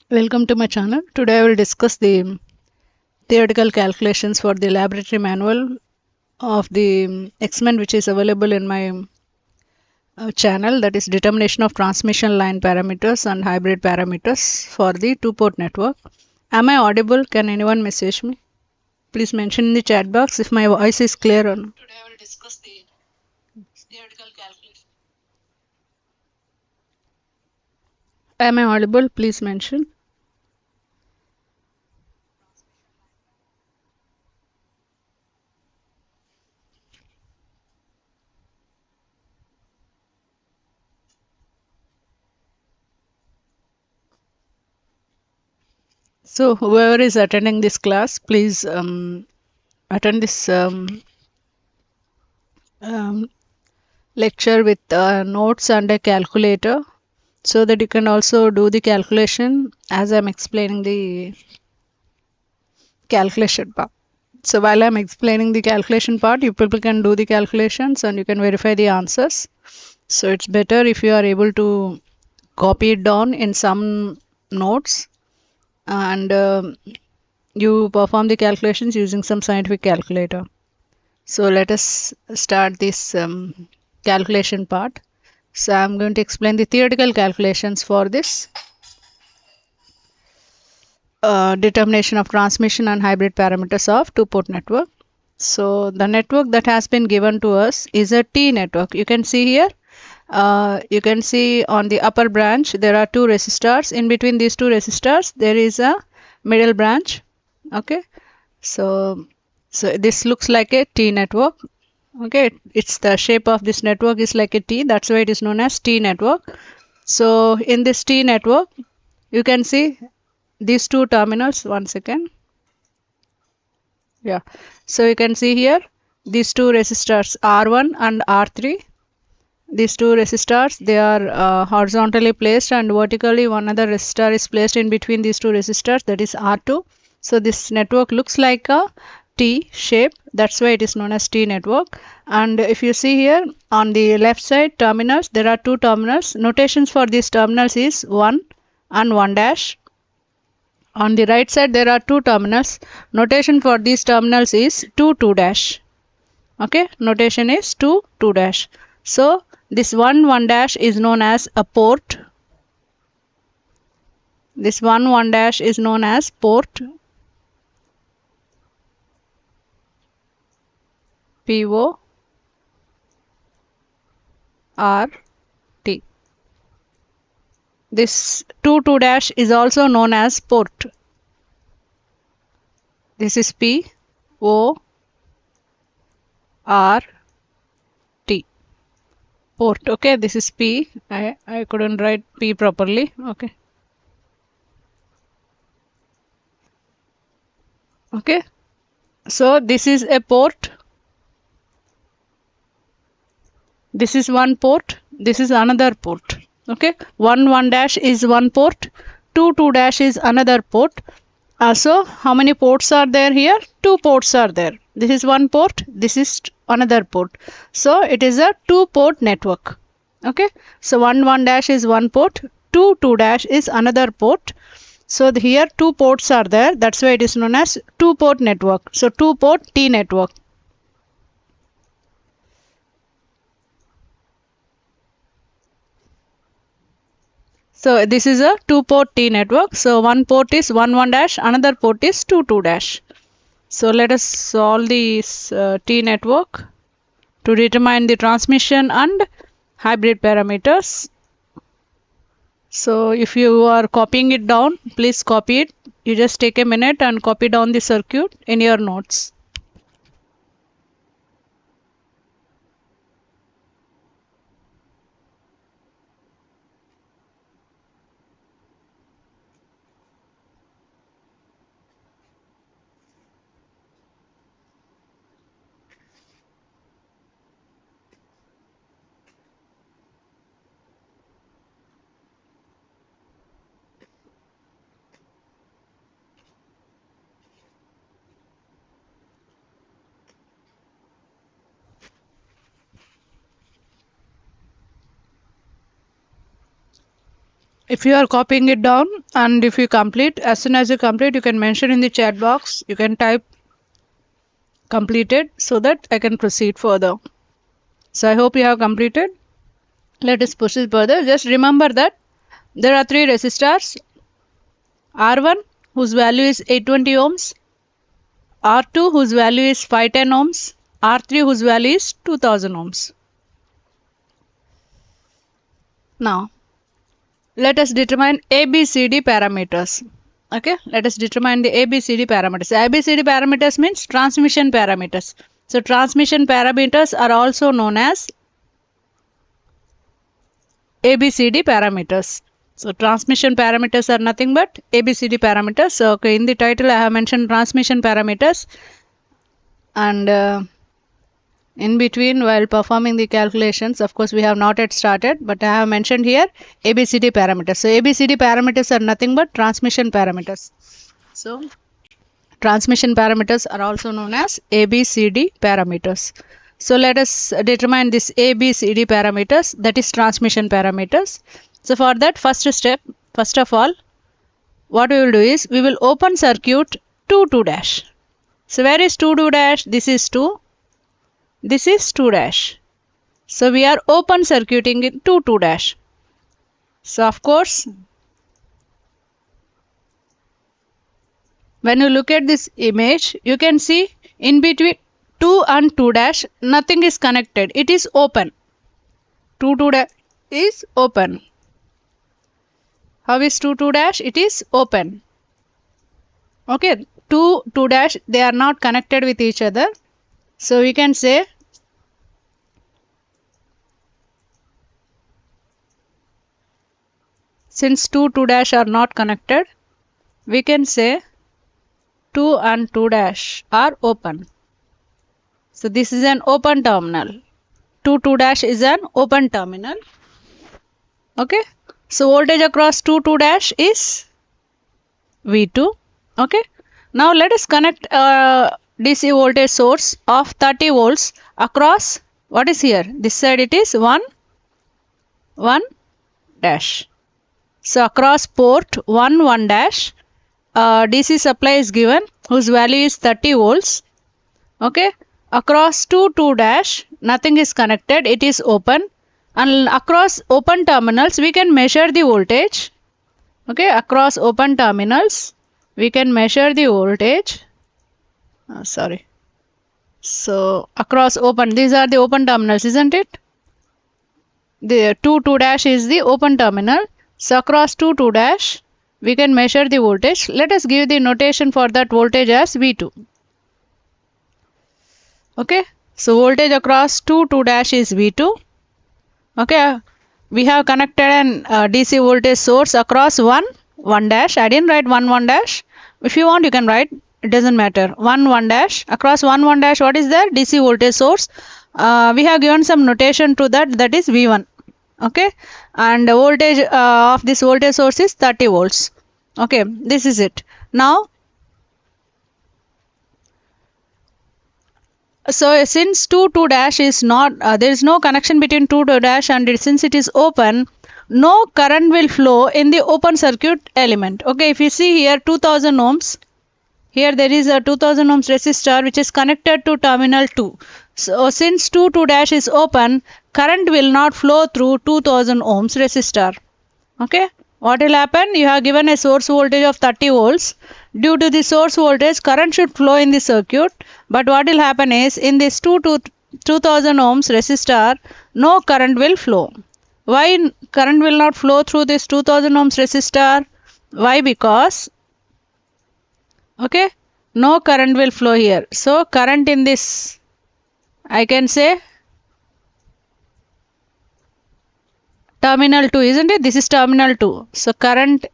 Welcome to my channel. Today I will discuss the theoretical calculations for the laboratory manual of the X-Men which is available in my channel, that is determination of transmission line parameters and hybrid parameters for the two-port network. Am I audible? Can anyone message me? Please mention in the chat box if my voice is clear or not. Today I will discuss the theoretical calculation. Am I audible? Please mention. So whoever is attending this class, please attend this um, lecture with notes and a calculator so that you can also do the calculation as I'm explaining the calculation part. So while I'm explaining the calculation part, you people can do the calculations and you can verify the answers. So it's better if you are able to copy it down in some notes and you perform the calculations using some scientific calculator. So let us start this calculation part. So I'm going to explain the theoretical calculations for this determination of transmission and hybrid parameters of two-port network. So the network that has been given to us is a T network. You can see here, you can see on the upper branch there are two resistors. In between these two resistors there is a middle branch. Okay, so this looks like a T network. Okay, it's the shape of this network is like a T. That's why it is known as T network. So in this T network, you can see these two terminals. One second. Yeah. So you can see here these two resistors R1 and R3. These two resistors, they are horizontally placed and vertically one other resistor is placed in between these two resistors, that is R2. So this network looks like a T shape. That's why it is known as T network. And if you see here on the left side terminals, there are two terminals. Notations for these terminals is 1 and 1 dash. On the right side there are two terminals. Notation for these terminals is 2 2 dash. Okay, notation is 2 2 dash. So this 1 1 dash is known as a port. This 1 1 dash is known as port. PO R T. This 2 2 dash is also known as port. This is P O R T. Port. Okay, this is P. I couldn't write P properly. Okay. Okay. So this is a port. This is one port. This is another port. Okay. 1 1 dash is one port. 2 2 dash is another port. So how many ports are there here? Two ports are there. This is one port. This is another port. So it is a two port network. Okay. So 1 1 dash is one port. 2 2 dash is another port. So here two ports are there. That's why it is known as two port network. So two port T network. So this is a two port T network. So one port is 1 1 dash, another port is 2 2 dash. So let us solve this T network to determine the transmission and hybrid parameters. So if you are copying it down, please copy it. You just take a minute and copy down the circuit in your notes. If you are copying it down and if you complete, as soon as you complete, you can mention in the chat box, you can type completed so that I can proceed further. So I hope you have completed. Let us proceed further. Just remember that there are three resistors. R1 whose value is 820 ohms, R2 whose value is 510 ohms, R3 whose value is 2000 ohms. Now let us determine ABCD parameters. Okay, let us determine the ABCD parameters. ABCD parameters means transmission parameters. So transmission parameters are also known as ABCD parameters. So transmission parameters are nothing but ABCD parameters. So okay, in the title I have mentioned transmission parameters, and in between while performing the calculations, of course we have not yet started, but I have mentioned here ABCD parameters. So ABCD parameters are nothing but transmission parameters. So transmission parameters are also known as ABCD parameters. So let us determine this ABCD parameters, that is transmission parameters. So for that, first step, first of all, what we will do is we will open circuit 2 dash. So where is 2 dash? This is 2. This is 2 dash. So we are open circuiting in 2 dash. So of course, when you look at this image, you can see in between 2 and 2 dash, nothing is connected. It is open. 2 dash is open. How is 2 dash? It is open. Okay, 2 dash, they are not connected with each other. So we can say since 2 dash are not connected, we can say 2 and 2 dash are open. So this is an open terminal. 2 dash is an open terminal. Okay. So voltage across 2 dash is V2. Okay. Now let us connect DC voltage source of 30 volts across, what is here? This side it is 1 dash. So across port 1 dash, DC supply is given whose value is 30 volts. Okay. Across 2 dash, nothing is connected. It is open. And across open terminals, we can measure the voltage. Okay. Across open terminals, we can measure the voltage. Sorry. So across open, these are the open terminals, isn't it? The 2 dash is the open terminal. So across 2 dash, we can measure the voltage. Let us give the notation for that voltage as V2. Okay. So voltage across 2 dash is V2. Okay. We have connected an DC voltage source across 1 dash. I didn't write 1 dash. If you want, you can write. It doesn't matter. 1 dash. Across 1 dash, what is there? DC voltage source. We have given some notation to that. That is V1. Okay. And the voltage of this voltage source is 30 volts. Okay. This is it. Now, so since 2 dash is not, there is no connection between 2 dash, and since it is open, no current will flow in the open circuit element. Okay, if you see here 2000 ohms, here there is a 2000 ohms resistor which is connected to terminal 2. So since 2 dash is open, current will not flow through 2000 ohms resistor. Okay, what will happen? You have given a source voltage of 30 volts. Due to the source voltage, current should flow in the circuit. But what will happen is, in this 2000 ohms resistor, no current will flow. Why current will not flow through this 2000 ohms resistor? Why? Because, okay, no current will flow here. So current in this, I can say terminal 2, isn't it? This is terminal 2. So current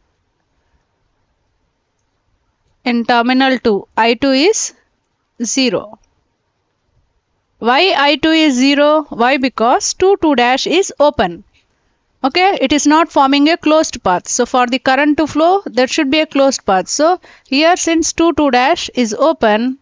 in terminal 2, I2 is 0. Why I2 is 0? Why? Because 2 dash is open. Okay, it is not forming a closed path. So for the current to flow, there should be a closed path. So here, since 2 dash is open,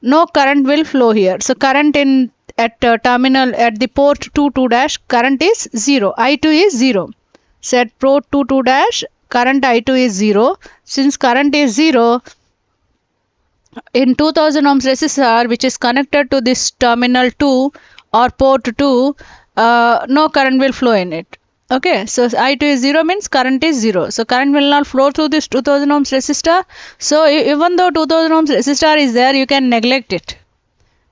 no current will flow here. So current in at terminal at the port 2 dash, current is 0. I2 is 0. So at port 2 dash, current I2 is 0. Since current is 0, in 2000 ohms resistor which is connected to this terminal 2 or port 2, no current will flow in it. Okay, so I2 is 0 means current is 0. So current will not flow through this 2000 ohms resistor. So even though 2000 ohms resistor is there, you can neglect it.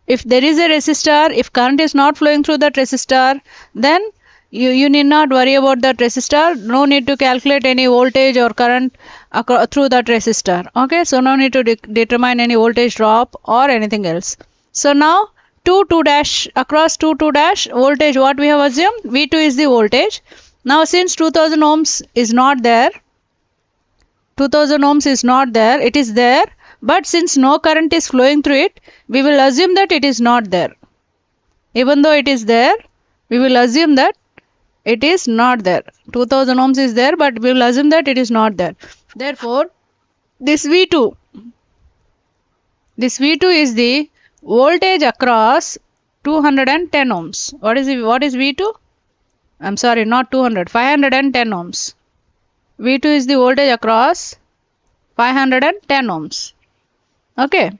If there is a resistor, if current is not flowing through that resistor, then you need not worry about that resistor. No need to calculate any voltage or current through that resistor. Okay, so no need to determine any voltage drop or anything else. So now 2 dash, across 2 dash, voltage what we have assumed, V2 is the voltage. Now since 2000 ohms is not there, 2000 ohms is not there, it is there, but since no current is flowing through it, we will assume that it is not there. Even though it is there, we will assume that it is not there. 2000 ohms is there, but we will assume that it is not there. Therefore, this V2 is the voltage across 210 ohms. What is V2? I'm sorry, not 200, 510 ohms. V2 is the voltage across 510 ohms. Okay.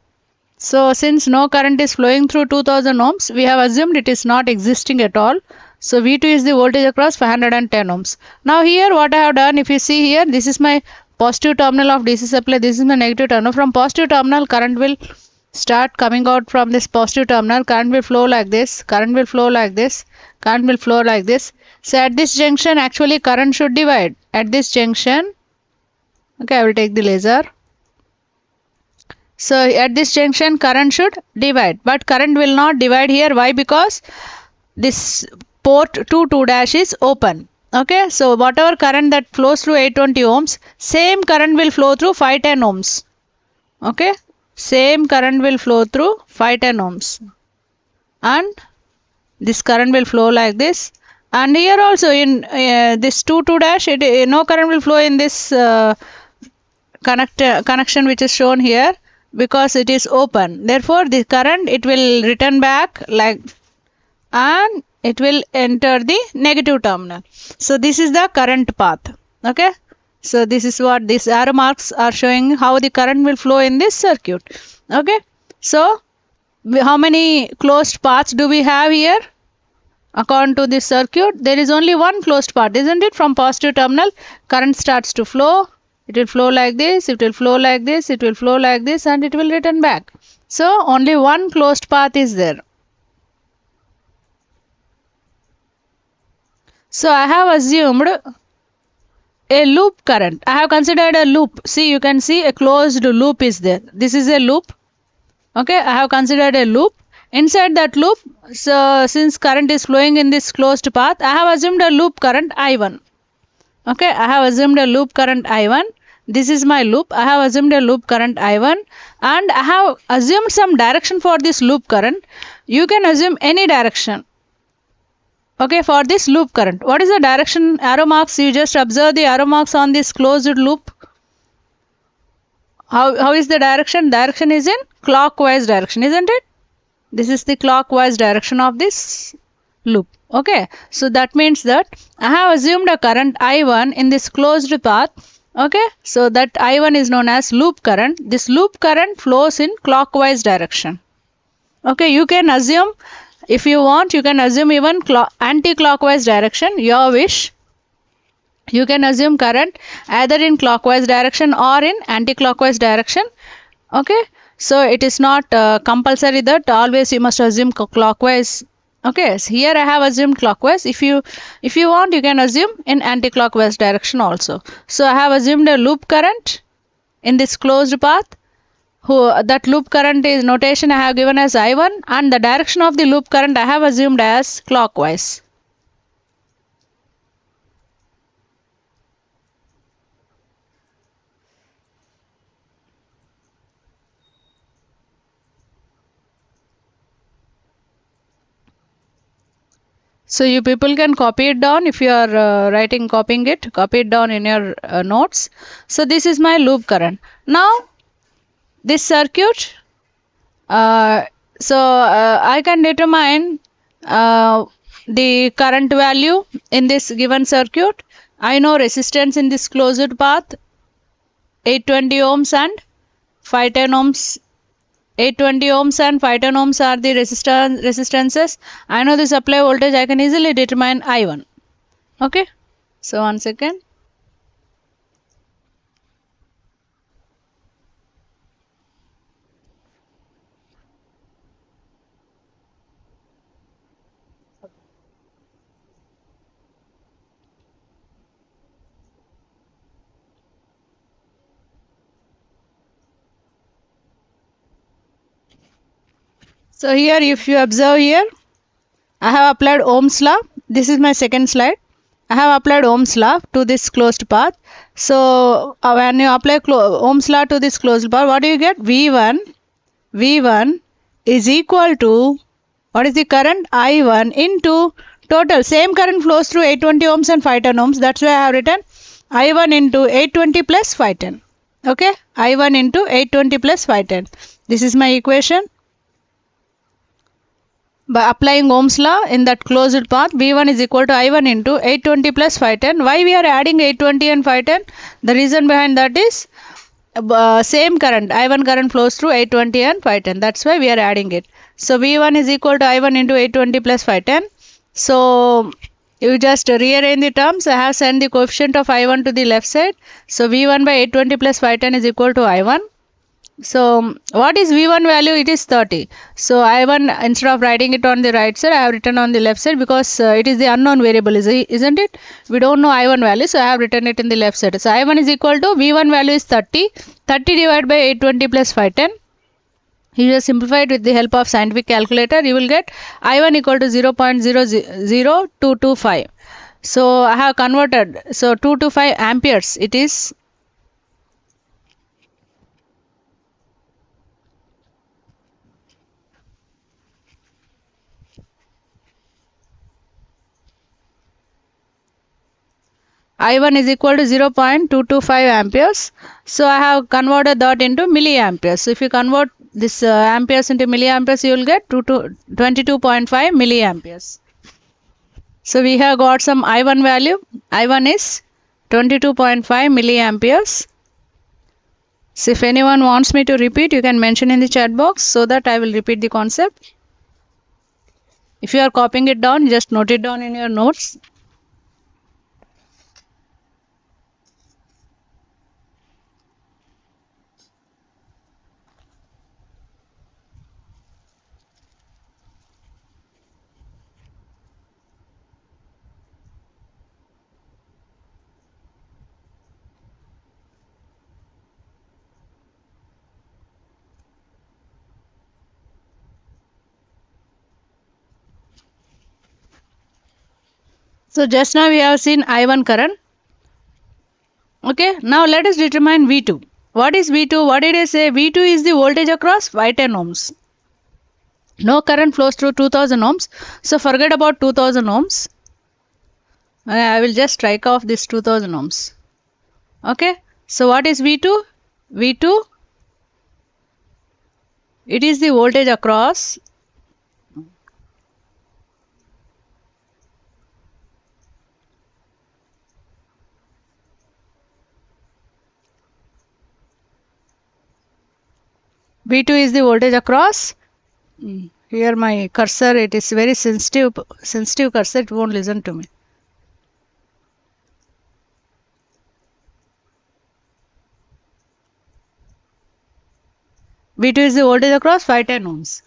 So since no current is flowing through 2000 ohms, we have assumed it is not existing at all. So V2 is the voltage across 510 ohms. Now here what I have done, if you see here, this is my positive terminal of DC supply, this is my negative terminal. From positive terminal, current will start coming out from this positive terminal. Current will flow like this, current will flow like this, current will flow like this. So at this junction, actually current should divide. At this junction, okay, I will take the laser. So at this junction, current should divide, but current will not divide here. Why? Because this port 2 dash is open. Okay, so whatever current that flows through 820 ohms, same current will flow through 510 ohms. Okay, same current will flow through 510 ohms, and this current will flow like this. And here also in this 2 dash, no current will flow in this connection which is shown here, because it is open. Therefore the current, it will return back like, and it will enter the negative terminal. So this is the current path. Okay, so this is what these arrow marks are showing, how the current will flow in this circuit. Okay, so how many closed paths do we have here? According to this circuit, there is only one closed path, isn't it? From positive terminal, current starts to flow. It will flow like this, it will flow like this, it will flow like this, and it will return back. So only one closed path is there. So I have assumed a loop current. I have considered a loop. See, you can see a closed loop is there. This is a loop. Okay, I have considered a loop. Inside that loop, so since current is flowing in this closed path, I have assumed a loop current I1. Okay, I have assumed a loop current I1. This is my loop. I have assumed a loop current I1, and I have assumed some direction for this loop current. You can assume any direction. Okay, for this loop current. What is the direction? Arrow marks. You just observe the arrow marks on this closed loop. How is the direction? Direction is in clockwise direction, isn't it? This is the clockwise direction of this loop. Okay, so that means that I have assumed a current I1 in this closed path. Okay, so that I1 is known as loop current. This loop current flows in clockwise direction. Okay, you can assume, if you want, you can assume even anti-clockwise direction, your wish. You can assume current either in clockwise direction or in anti-clockwise direction. Okay, so it is not compulsory that always you must assume clockwise. Okay, so here I have assumed clockwise. If you want, you can assume in anti-clockwise direction also. So I have assumed a loop current in this closed path. That loop current is notation I have given as I1, and the direction of the loop current I have assumed as clockwise. So you people can copy it down if you are copying it, copy it down in your notes. So this is my loop current. Now this circuit, So I can determine the current value in this given circuit. I know resistance in this closed path 820 ohms and 510 ohms. 820 ohms and 510 ohms are the resistances. I know the supply voltage. I can easily determine I1. Okay. So 1 second. So here if you observe here, I have applied Ohm's law. This is my second slide. I have applied Ohm's law to this closed path. So when you apply Ohm's law to this closed path, what do you get? V1 is equal to, what is the current? I1 into total. Same current flows through 820 ohms and 510 ohms. That's why I have written I1 into 820 plus 510. Okay, I1 into 820 plus 510. This is my equation. By applying Ohm's law in that closed path, V1 is equal to I1 into 820 plus 510. Why we are adding 820 and 510? The reason behind that is same current, I1 current flows through 820 and 510. That's why we are adding it. So V1 is equal to I1 into 820 plus 510. So you just rearrange the terms. I have sent the coefficient of I1 to the left side. So V1 by 820 plus 510 is equal to I1. So what is V1 value? It is 30. So I1, instead of writing it on the right side, I have written on the left side because it is the unknown variable, isn't it? We don't know I1 value, so I have written it in the left side. So I1 is equal to, V1 value is 30. 30 divided by 820 plus 510. You just simplify it with the help of scientific calculator. You will get I1 equal to 0.00225. So I have converted. So 225 amperes it is. I1 is equal to 0.225 amperes. So I have converted that into milliamperes. So if you convert this amperes into milliamperes, you will get 22.5 milliamperes. So we have got some I1 value. I1 is 22.5 milliamperes. So if anyone wants me to repeat, you can mention in the chat box so that I will repeat the concept. If you are copying it down, just note it down in your notes. So just now we have seen I1 current. Okay, now let us determine V2. What is V2? What did I say? V2 is the voltage across 510 ohms. No current flows through 2000 ohms. So forget about 2000 ohms. I will just strike off this 2000 ohms. Okay, so what is V2? V2, it is the voltage across V2 is the voltage across. Here my cursor, it is very sensitive cursor, it won't listen to me. V2 is the voltage across 510 ohms.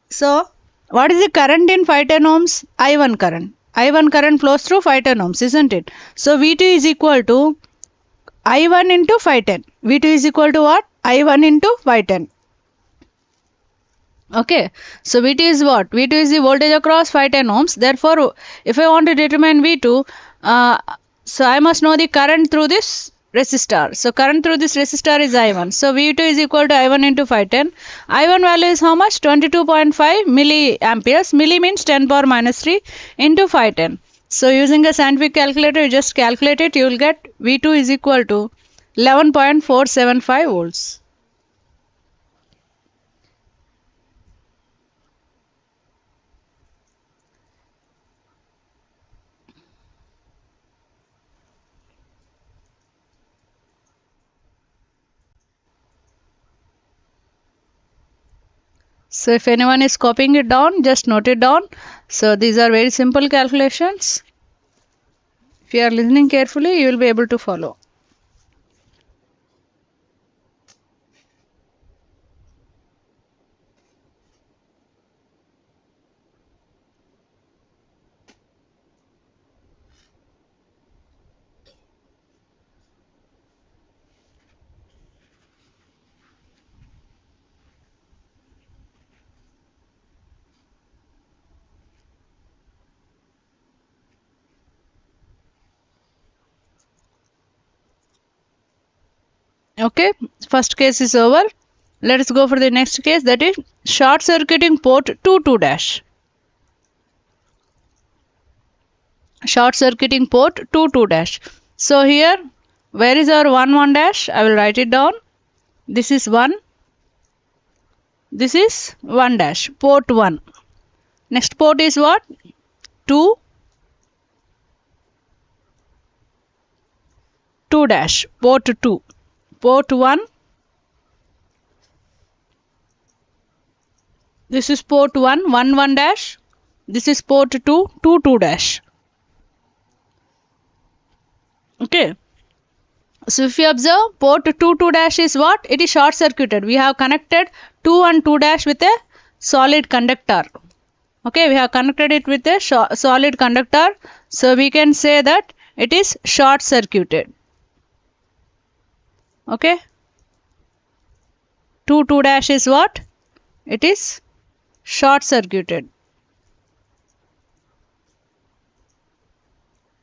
So what is the current in 510 ohms? I1 current. I1 current flows through 510 ohms, isn't it? So V2 is equal to I1 into 510. V2 is equal to what? I1 into 510. Okay, so V2 is what? V2 is the voltage across 510 ohms. Therefore, if I want to determine V2, so I must know the current through this resistor. So current through this resistor is I1. So V2 is equal to I1 into 510. I1 value is how much? 22.5 milliamperes. Milli means 10 power minus 3 into 510. So using a scientific calculator, you just calculate it. You will get V2 is equal to 11.475 volts. So if anyone is copying it down, just note it down. So these are very simple calculations. If you are listening carefully, you will be able to follow. Okay, first case is over. Let us go for the next case, that is short circuiting port 22 dash. Short circuiting port 22 dash. So here, where is our 1 dash? I will write it down. This is 1. This is 1 dash, port 1. Next port is what? 2. 2 dash, port 2. Port 1. This is port 1, 1 dash. This is port 2, 2 dash. Okay. So if you observe, port 2 dash is what? It is short circuited. We have connected 2 and 2 dash with a solid conductor. Okay, we have connected it with a solid conductor. So we can say that it is short circuited. Okay. 2 dash is what? It is short circuited.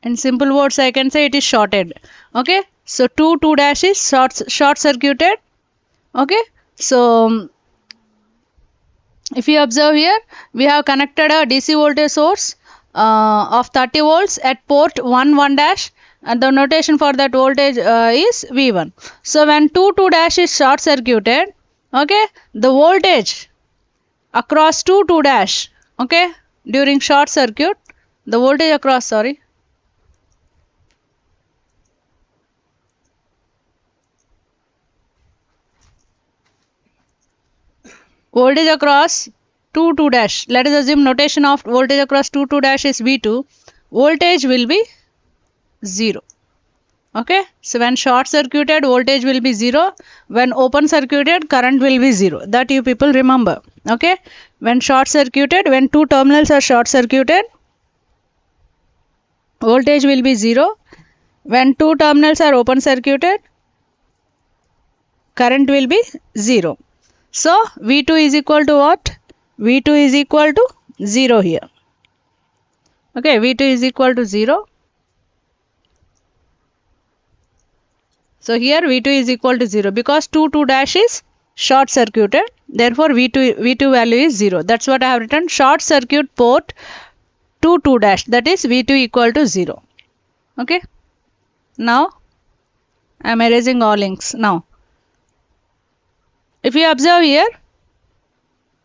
In simple words, I can say it is shorted. Okay. So 2 dash is short circuited. Okay. So if you observe here, we have connected a DC voltage source of 30 volts at port 1 dash, and the notation for that voltage is V1. So when 2 dash is short circuited, okay, the voltage across 2 dash, okay, during short circuit, the voltage across, voltage across 2 dash, let us assume notation of voltage across 2 dash is V2, voltage will be 0. Okay, so when short circuited, voltage will be 0. When open circuited, current will be 0. That you people remember. Okay, when short circuited, when 2 terminals are short circuited, voltage will be 0. When 2 terminals are open circuited, current will be 0. So V2 is equal to what? V2 is equal to 0 here. Okay, V2 is equal to 0. So here V2 is equal to 0 because 2 dash is short circuited. Therefore V2 value is 0. That's what I have written. Short circuit port 2 dash, that is V2 equal to 0. Okay. Now I am erasing all links. Now if you observe here,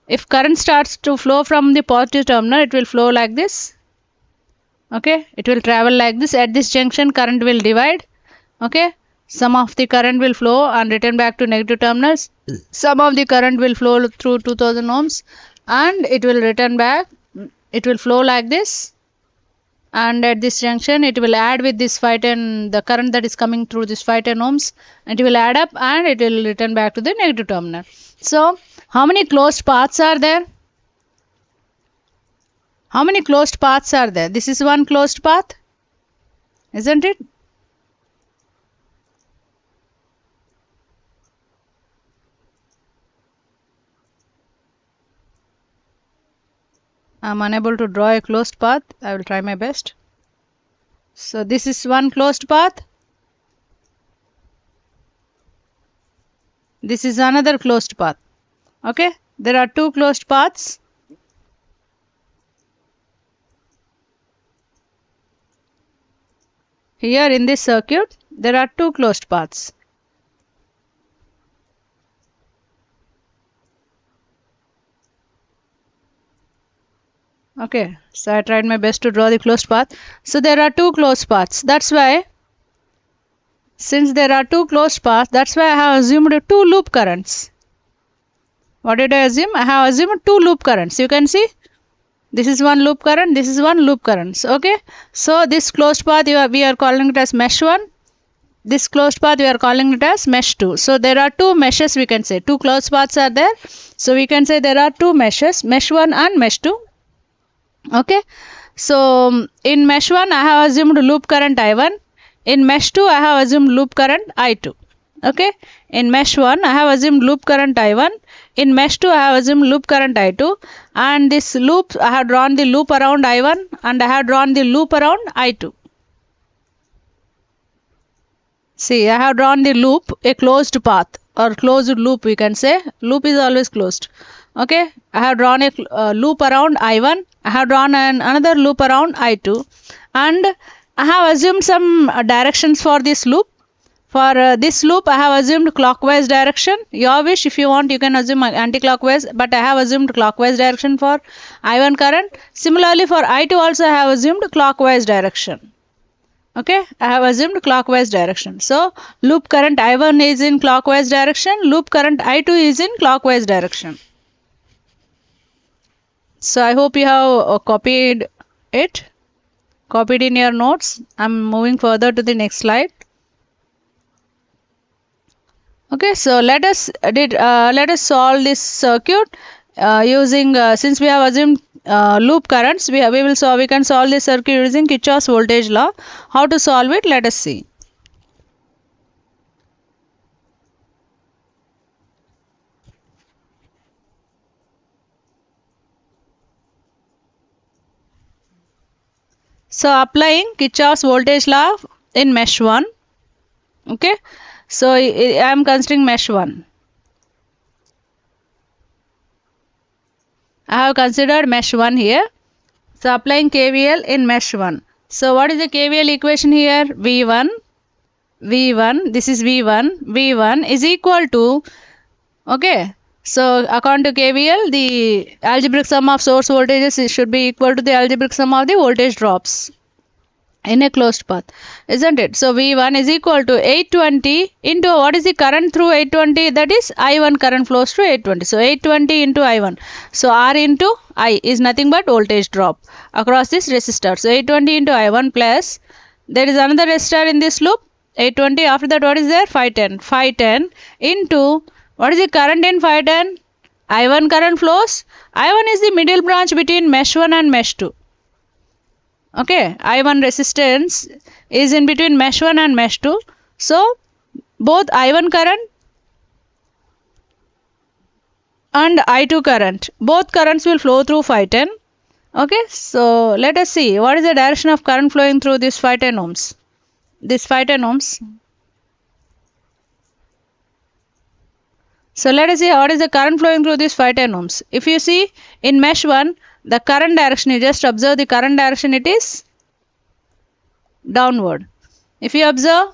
if current starts to flow from the positive terminal, it will flow like this. Okay, it will travel like this. At this junction, current will divide. Okay, some of the current will flow and return back to negative terminals. Some of the current will flow through 2000 ohms and it will return back. It will flow like this. And at this junction, it will add with this 510, the current that is coming through this 510 ohms, and it will add up and it will return back to the negative terminal. So, how many closed paths are there? How many closed paths are there? This is one closed path, isn't it? I am unable to draw a closed path. I will try my best. So this is one closed path. This is another closed path. Okay, there are 2 closed paths. Here in this circuit, there are 2 closed paths. Okay, so I tried my best to draw the closed path. So there are 2 closed paths. That's why, since there are 2 closed paths, that's why I have assumed 2 loop currents. What did I assume? I have assumed two loop currents. You can see this is one loop current, this is one loop current. Okay. So this closed path we are calling it as mesh 1. This closed path we are calling it as mesh 2. So there are two meshes, we can say. Two closed paths are there. So we can say there are two meshes, mesh 1 and mesh 2. Okay. So in mesh 1 I have assumed loop current I1. In mesh 2 I have assumed loop current I2. Okay. In mesh 1 I have assumed loop current I1. In mesh 2 I have assumed loop current I2. And this loop, I have drawn the loop around I1 and I have drawn the loop around I2. See, I have drawn the loop, a closed path or closed loop, we can say. Loop is always closed. Okay. I have drawn a loop around I1. I have drawn another loop around I2. And I have assumed some directions for this loop. For this loop, I have assumed clockwise direction. Your wish, if you want, you can assume anti-clockwise, but I have assumed clockwise direction for I1 current. Similarly, for I2 also I have assumed clockwise direction. Okay, I have assumed clockwise direction. So, loop current I1 is in clockwise direction, loop current I2 is in clockwise direction. So, I hope you have copied it, copied in your notes. I am moving further to the next slide. Okay, so let us solve this circuit using since we have assumed loop currents, we can solve this circuit using Kirchhoff's voltage law. How to solve it? Let us see. So applying Kirchhoff's voltage law in mesh 1. Okay. So I am considering mesh 1. I have considered mesh 1 here. So applying KVL in mesh 1. So what is the KVL equation here? V1, this is V1 is equal to, okay. So according to KVL, the algebraic sum of source voltages should be equal to the algebraic sum of the voltage drops in a closed path, isn't it? So V1 is equal to 820 into what is the current through 820? That is I1 current flows through 820. So 820 into I1. So R into I is nothing but voltage drop across this resistor. So 820 into I1 plus, there is another resistor in this loop, 820. After that, what is there? 510. 510 into, what is the current in 510? I1 current flows. I1 is the middle branch between mesh 1 and mesh 2. Okay, I1 resistance is in between mesh 1 and mesh 2. So, both I1 current and I2 current, both currents will flow through 510. Okay, so let us see what is the direction of current flowing through this 510 ohms. This 510 ohms. So let us see what is the current flowing through this 510 ohms. If you see in mesh 1, the current direction, you just observe the current direction, it is downward. If you observe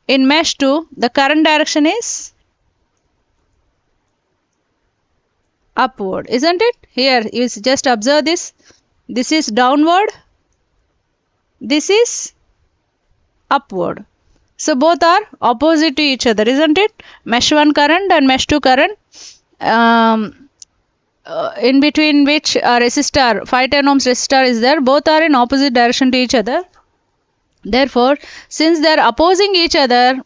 in mesh 2, the current direction is upward, isn't it? Here you just observe this. This is downward, this is upward. So both are opposite to each other, isn't it? Mesh 1 current and mesh 2 current, in between which a resistor, 510 ohms resistor is there, both are in opposite direction to each other. Therefore, since they are opposing each other,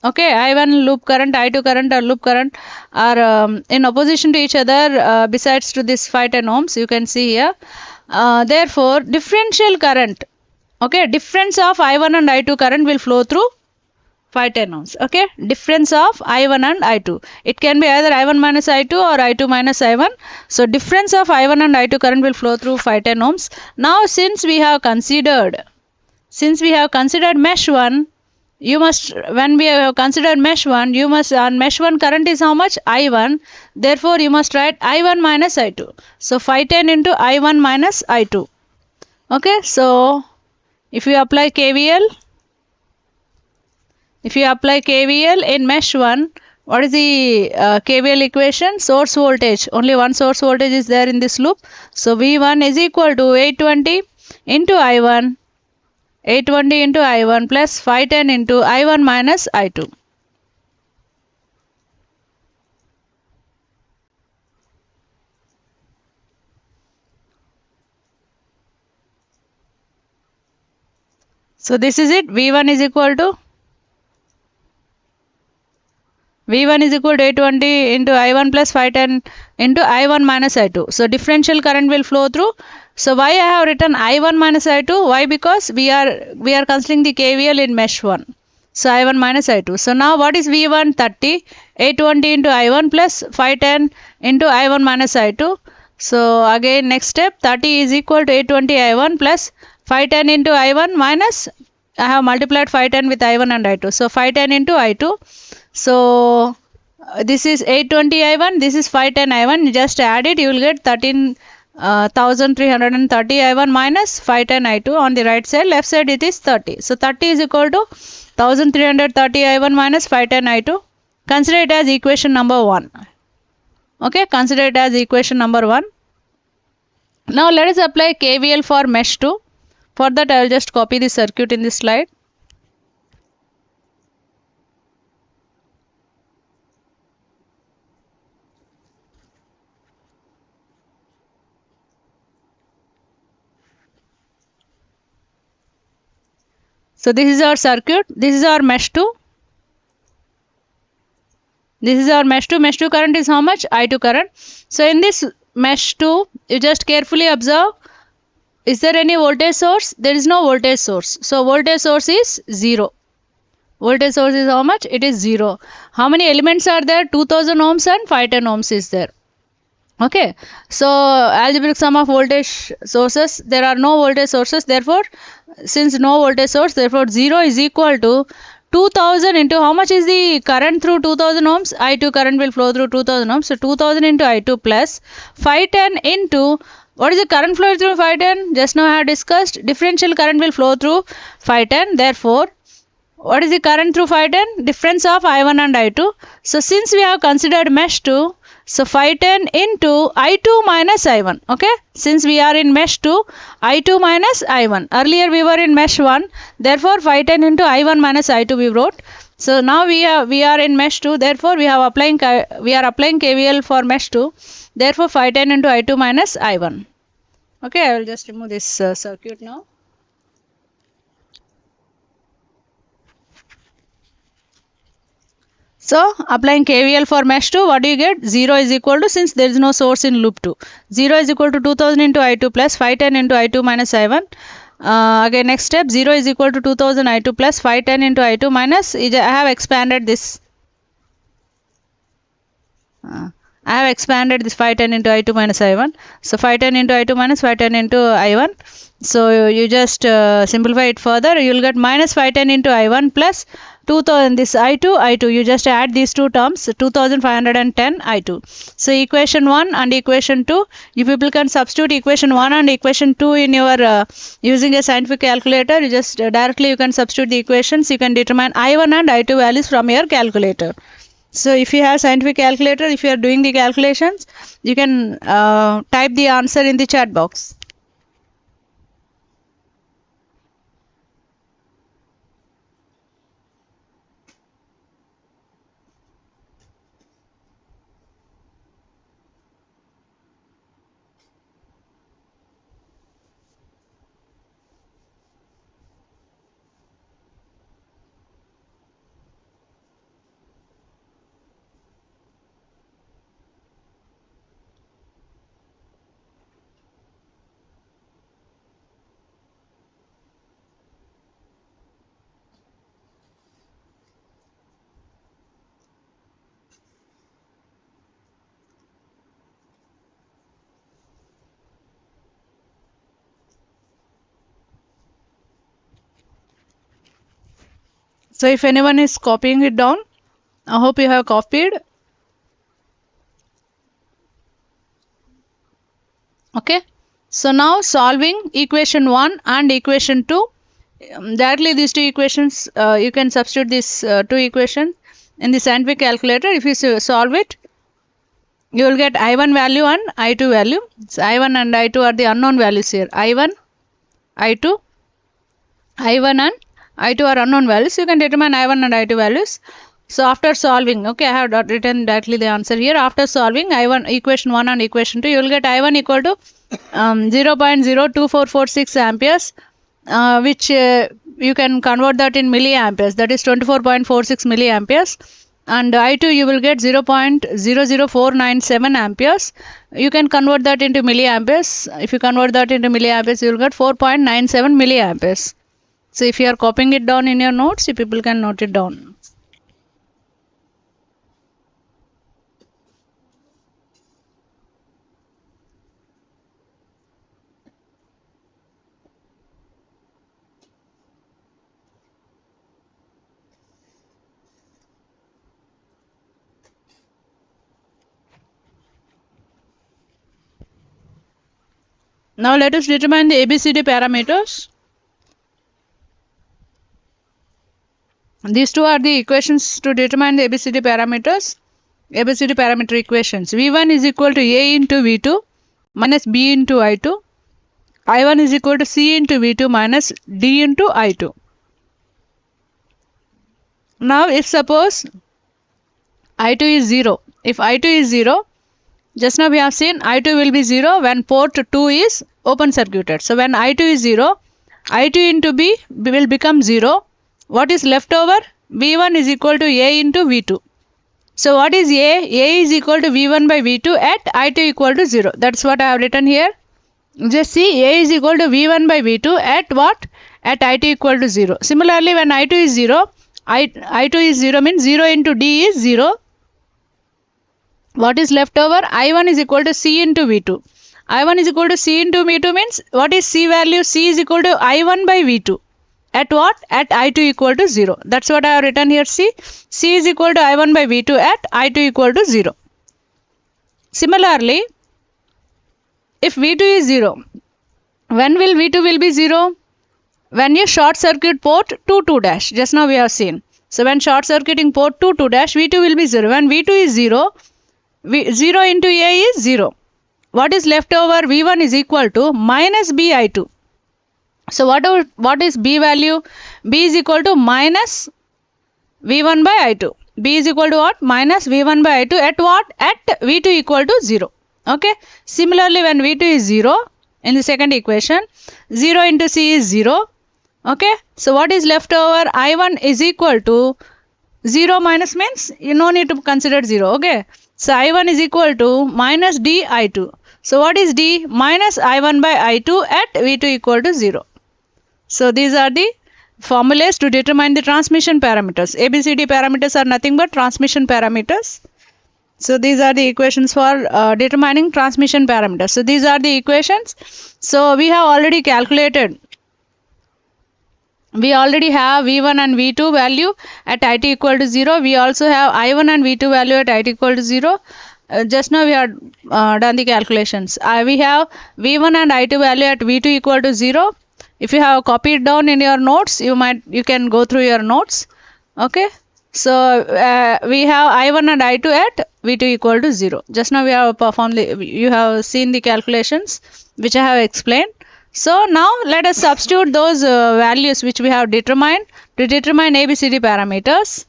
okay, I1 loop current, I2 current or loop current are in opposition to each other besides to this 510 ohms, you can see here. Therefore, differential current, okay, difference of I1 and I2 current will flow through 510 ohms. Okay, difference of I1 and I2. It can be either I1 minus I2 or I2 minus I1. So difference of I1 and I2 current will flow through 510 ohms. Now since we have considered mesh 1, you must, when we have considered mesh 1, you must, on mesh 1 current is how much? I1. Therefore you must write I1 minus I2. So 510 into I1 minus I2. Okay, so if you apply KVL, in mesh 1, what is the KVL equation? Source voltage, only one source voltage is there in this loop. So V1 is equal to 820 into I1, 820 into I1 plus 510 into I1 minus I2. So this is it. V1 is equal to 820 into I1 plus 510 into I1 minus I2. So differential current will flow through. So why I have written I1 minus I2? Why? Because we are considering the KVL in mesh 1. So I1 minus I2. So now what is V1? 30. 820 into I1 plus 510 into I1 minus I2. So again next step, 30 is equal to 820 I1 plus 510 into I1 minus, I have multiplied 510 with I1 and I2. So 510 into I2. So this is 820 I1, this is 510 I1. You just add it, you will get 13,330 I1 minus 510 I2 on the right side. Left side it is 30. So 30 is equal to 1330 I1 minus 510 I2. Consider it as equation number 1. Okay, consider it as equation number 1. Now let us apply KVL for mesh 2. For that I will just copy the circuit in this slide. So this is our circuit. This is our mesh 2. This is our mesh 2. Mesh 2 current is how much? I2 current. So in this mesh 2, you just carefully observe. Is there any voltage source? There is no voltage source. So voltage source is 0. Voltage source is how much? It is 0. How many elements are there? 2000 ohms and 510 ohms is there. Okay. So algebraic sum of voltage sources. There are no voltage sources. Therefore, since no voltage source, therefore 0 is equal to 2000 into how much is the current through 2000 ohms? I2 current will flow through 2000 ohms. So 2000 into I2 plus 510 into, what is the current flow through 510? Just now I have discussed. Differential current will flow through 510. Therefore, what is the current through 510? Difference of I1 and I2. So since we have considered mesh 2, so 510 into I2 minus I1. Okay. Since we are in mesh 2, I2 minus I1. Earlier we were in mesh 1. Therefore 510 into I1 minus I2 we wrote. So now we are in mesh 2. Therefore we are applying KVL for mesh 2. Therefore 510 into I2 minus I1. Okay. I will just remove this circuit now. So applying KVL for mesh 2, what do you get? 0 is equal to, since there is no source in loop 2, 0 is equal to 2000 into I2 plus 510 into I2 minus I1. Again next step, 0 is equal to 2000 I2 plus 510 into I2 minus, I have expanded this. I have expanded this 510 into I2 minus I1. So 510 into I2 minus 510 into I1. So you just simplify it further. You will get minus 510 into I1 plus 2000, this I2, you just add these two terms, 2510 I2. So equation 1 and equation 2, you people can substitute equation 1 and equation 2 in your, using a scientific calculator. You just directly you can substitute the equations. You can determine I1 and I2 values from your calculator. So if you have scientific calculator, if you are doing the calculations, you can type the answer in the chat box. So if anyone is copying it down, I hope you have copied. Okay. So now solving equation 1 and equation 2. Directly these two equations, you can substitute these two equations in the scientific calculator. If you solve it, you will get I1 value and I2 value. So I1 and I2 are the unknown values here. I1 and I2 are unknown values. You can determine I1 and I2 values. So after solving, okay, I have written directly the answer here. After solving I1, equation 1 and equation 2, you will get I1 equal to 0.02446 amperes, which you can convert that in milliamperes, that is 24.46 milliamperes. And I2 you will get 0.00497 amperes. You can convert that into milliamperes. If you convert that into milliamperes, you will get 4.97 milliamperes. So if you are copying it down in your notes, you people can note it down. Now let us determine the ABCD parameters. These two are the equations to determine the ABCD parameters. ABCD parameter equations. V1 is equal to A into V2 minus B into I2. I1 is equal to C into V2 minus D into I2. Now if suppose I2 is 0. If I2 is 0, just now we have seen I2 will be 0 when port 2 is open circuited. So when I2 is 0, I2 into B will become 0. What is left over? V1 is equal to A into V2. So what is A? A is equal to V1 by V2 at I2 equal to 0. That's what I have written here. Just see, A is equal to V1 by V2 at what? At I2 equal to 0. Similarly, when I2 is 0, I2 is 0 means 0 into D is 0. What is left over? I1 is equal to C into V2. I1 is equal to C into V2 means what is C value? C is equal to I1 by V2. At what? At I2 equal to 0. That's what I have written here. See, C is equal to I1 by V2 at I2 equal to 0. Similarly, if V2 is 0, when will V2 will be 0? When you short circuit port 2 dash. Just now we have seen. So when short circuiting port 2 dash, V2 will be 0. When V2 is 0, 0 into A is 0. What is left over? V1 is equal to minus BI2. So what is B value? B is equal to minus V1 by I2. B is equal to what? Minus V1 by I2 at what? At V2 equal to 0. Okay. Similarly, when V2 is 0, in the second equation, 0 into C is 0. Okay. So what is left over? I1 is equal to 0 minus means you no need to consider 0. Okay. So I1 is equal to minus D I2. So what is D? Minus I1 by I2 at V2 equal to 0. So these are the formulas to determine the transmission parameters. ABCD parameters are nothing but transmission parameters. So these are the equations for determining transmission parameters. So these are the equations. So we have already calculated. We already have V1 and V2 value at IT equal to 0. We also have I1 and V2 value at IT equal to 0. Just now we have done the calculations. We have V1 and I2 value at V2 equal to 0. If you have copied down in your notes, you can go through your notes. Okay. So we have I1 and I2 at V2 equal to 0. Just now we have you have seen the calculations which I have explained. So now let us substitute those values which we have determined to determine ABCD parameters.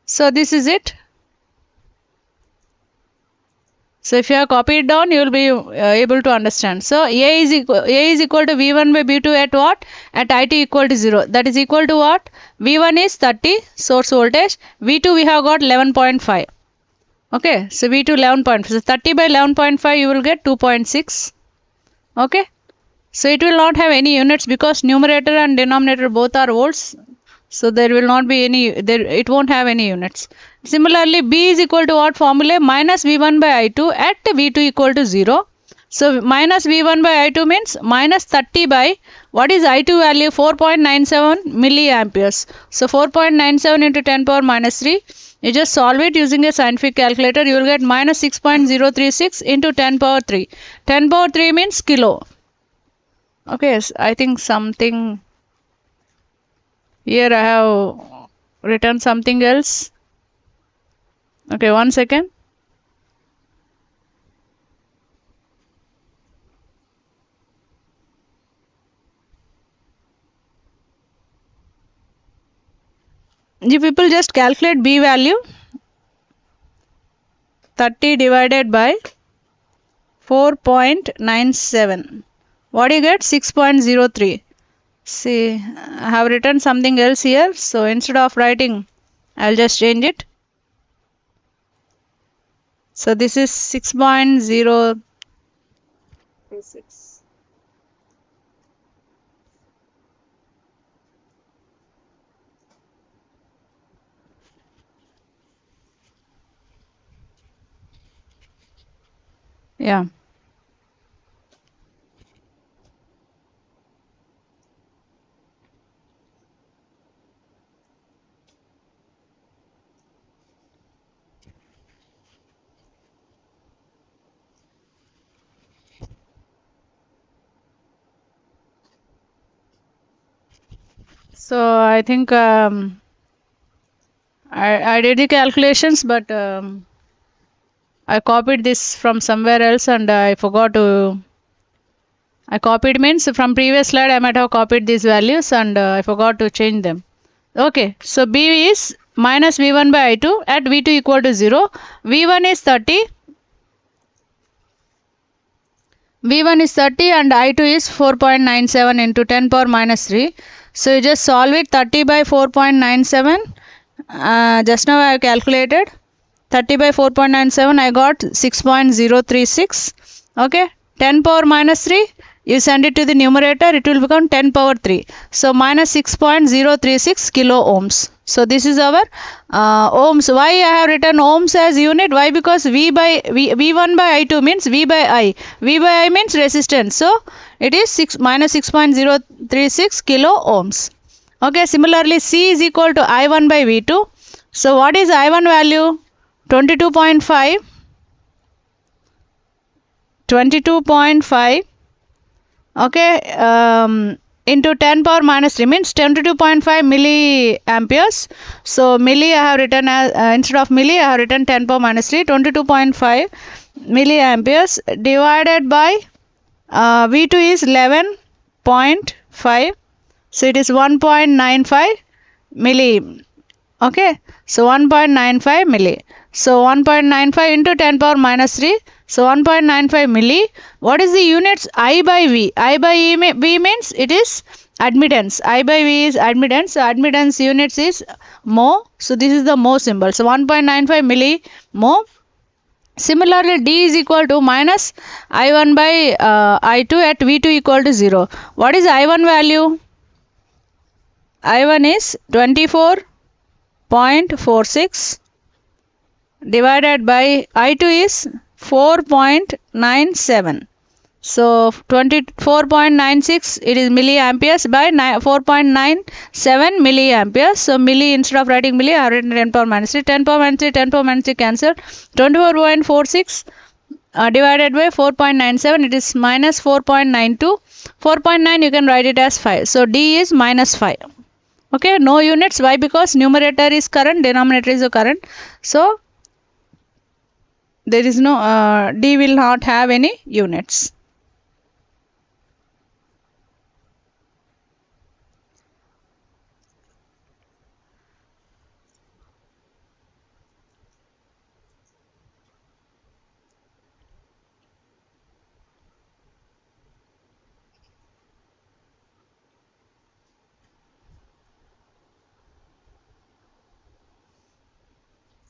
So this is it. So if you have copied down, you will be able to understand. So A is equal to V1 by V2 at what? At IT equal to 0. That is equal to what? V1 is 30 source voltage. V2 we have got 11.5. Okay. So V2 11.5. So 30 by 11.5 you will get 2.6. Okay. So it will not have any units because numerator and denominator both are volts. So there will not be any, it won't have any units. Similarly, B is equal to what formula? Minus V1 by I2 at V2 equal to 0. So minus V1 by I2 means minus 30 by, what is I2 value? 4.97 milliamperes. So 4.97 into 10 power minus 3. You just solve it using a scientific calculator. You will get minus 6.036 into 10 power 3. 10 power 3 means kilo. Okay, I think something... Here I have written something else. Okay, 1 second. You people just calculate B value. 30 divided by 4.97. What do you get? 6.03. See, I have written something else here. So instead of writing, I'll just change it. So this is 6.036. Yeah. So I think I did the calculations, but I copied this from somewhere else and I forgot to. I copied means from previous slide I might have copied these values and I forgot to change them. Okay, so B is minus V1 by I2 at V2 equal to 0. V1 is 30. V1 is 30 and I2 is 4.97 into 10 power minus 3. So you just solve it. 30 by 4.97. Just now I have calculated. 30 by 4.97 I got 6.036. Okay. 10 power minus 3. You send it to the numerator. It will become 10 power 3. So minus 6.036 kilo ohms. So this is our ohms. Why I have written ohms as unit? Why? Because V1 by I2 means V by I. V by I means resistance. So it is minus 6.036 kilo ohms. Okay. Similarly, C is equal to I1 by V2. So what is I1 value? 22.5. 22.5. Okay. Into 10 power minus 3 means 22.5 milliamperes. So milli I have written as instead of milli I have written 10 power minus 3. 22.5 milliamperes divided by V2 is 11.5. So it is 1.95 milli. Okay. So 1.95 milli. So 1.95 into 10 power minus 3. So 1.95 milli. What is the units? I by V. I by V means it is admittance. I by V is admittance. So admittance units is mho. So this is the mho symbol. So 1.95 milli mho. Similarly, D is equal to minus I1 by I2 at V2 equal to 0. What is I1 value? I1 is 24.46 divided by I2 is 4.97. So 24.96 it is milliamperes by 4.97 milliamperes. So milli instead of writing milli I have written 10 power minus 3. 10 power minus 3, 10 power minus 3 cancel. 24.46 divided by 4.97 it is minus 4.92. 4.9 you can write it as 5. So D is minus 5. Okay, no units. Why? Because numerator is current, denominator is a current. So there is no D will not have any units.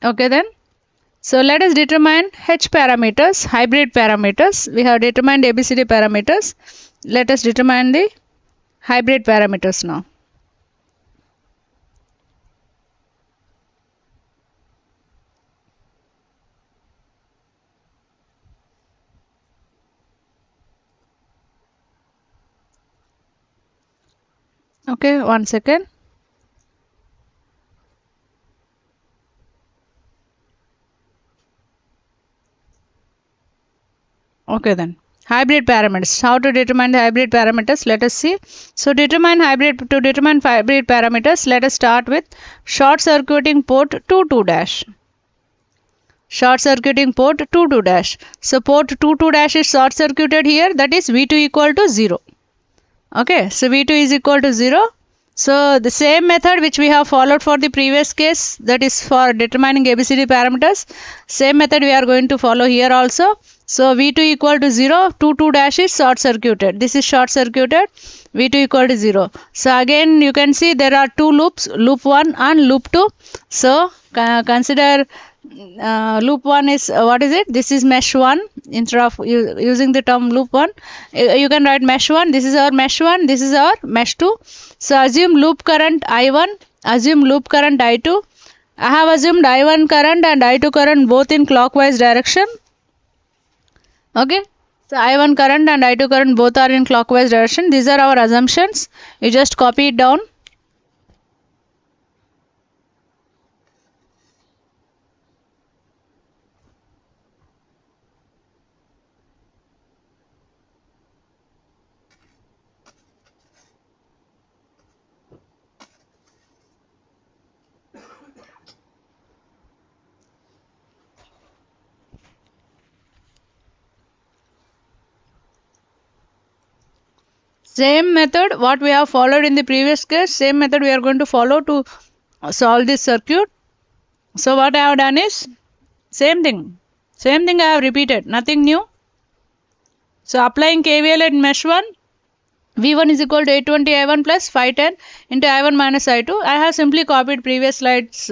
Okay then. So let us determine H parameters, hybrid parameters. We have determined ABCD parameters. Let us determine the hybrid parameters now. Okay, 1 second. Okay then. Hybrid parameters. How to determine the hybrid parameters? Let us see. So to determine hybrid parameters, let us start with short circuiting port 22 dash. Short circuiting port 22 dash. So port 22 dash is short circuited here. That is V2 equal to 0. Okay. So V2 is equal to 0. So the same method which we have followed for the previous case, that is for determining ABCD parameters, same method we are going to follow here also. So V2 equal to 0, 2 dash is short circuited. This is short circuited, V2 equal to 0. So again you can see there are two loops, loop 1 and loop 2. So consider loop 1 is what is it? This is mesh 1. Instead of using the term loop 1, you can write mesh 1. This is our mesh 1, this is our mesh 2. So assume loop current I1, assume loop current I2. I have assumed I1 current and I2 current both in clockwise direction. Okay. So I1 current and I2 current both are in clockwise direction. These are our assumptions. You just copy it down. Same method what we have followed in the previous case, same method we are going to follow to solve this circuit. So what I have done is same thing I have repeated, nothing new. So applying KVL at mesh 1, V1 is equal to 820 I1 plus 510 into I1 minus I2. I have simply copied previous slides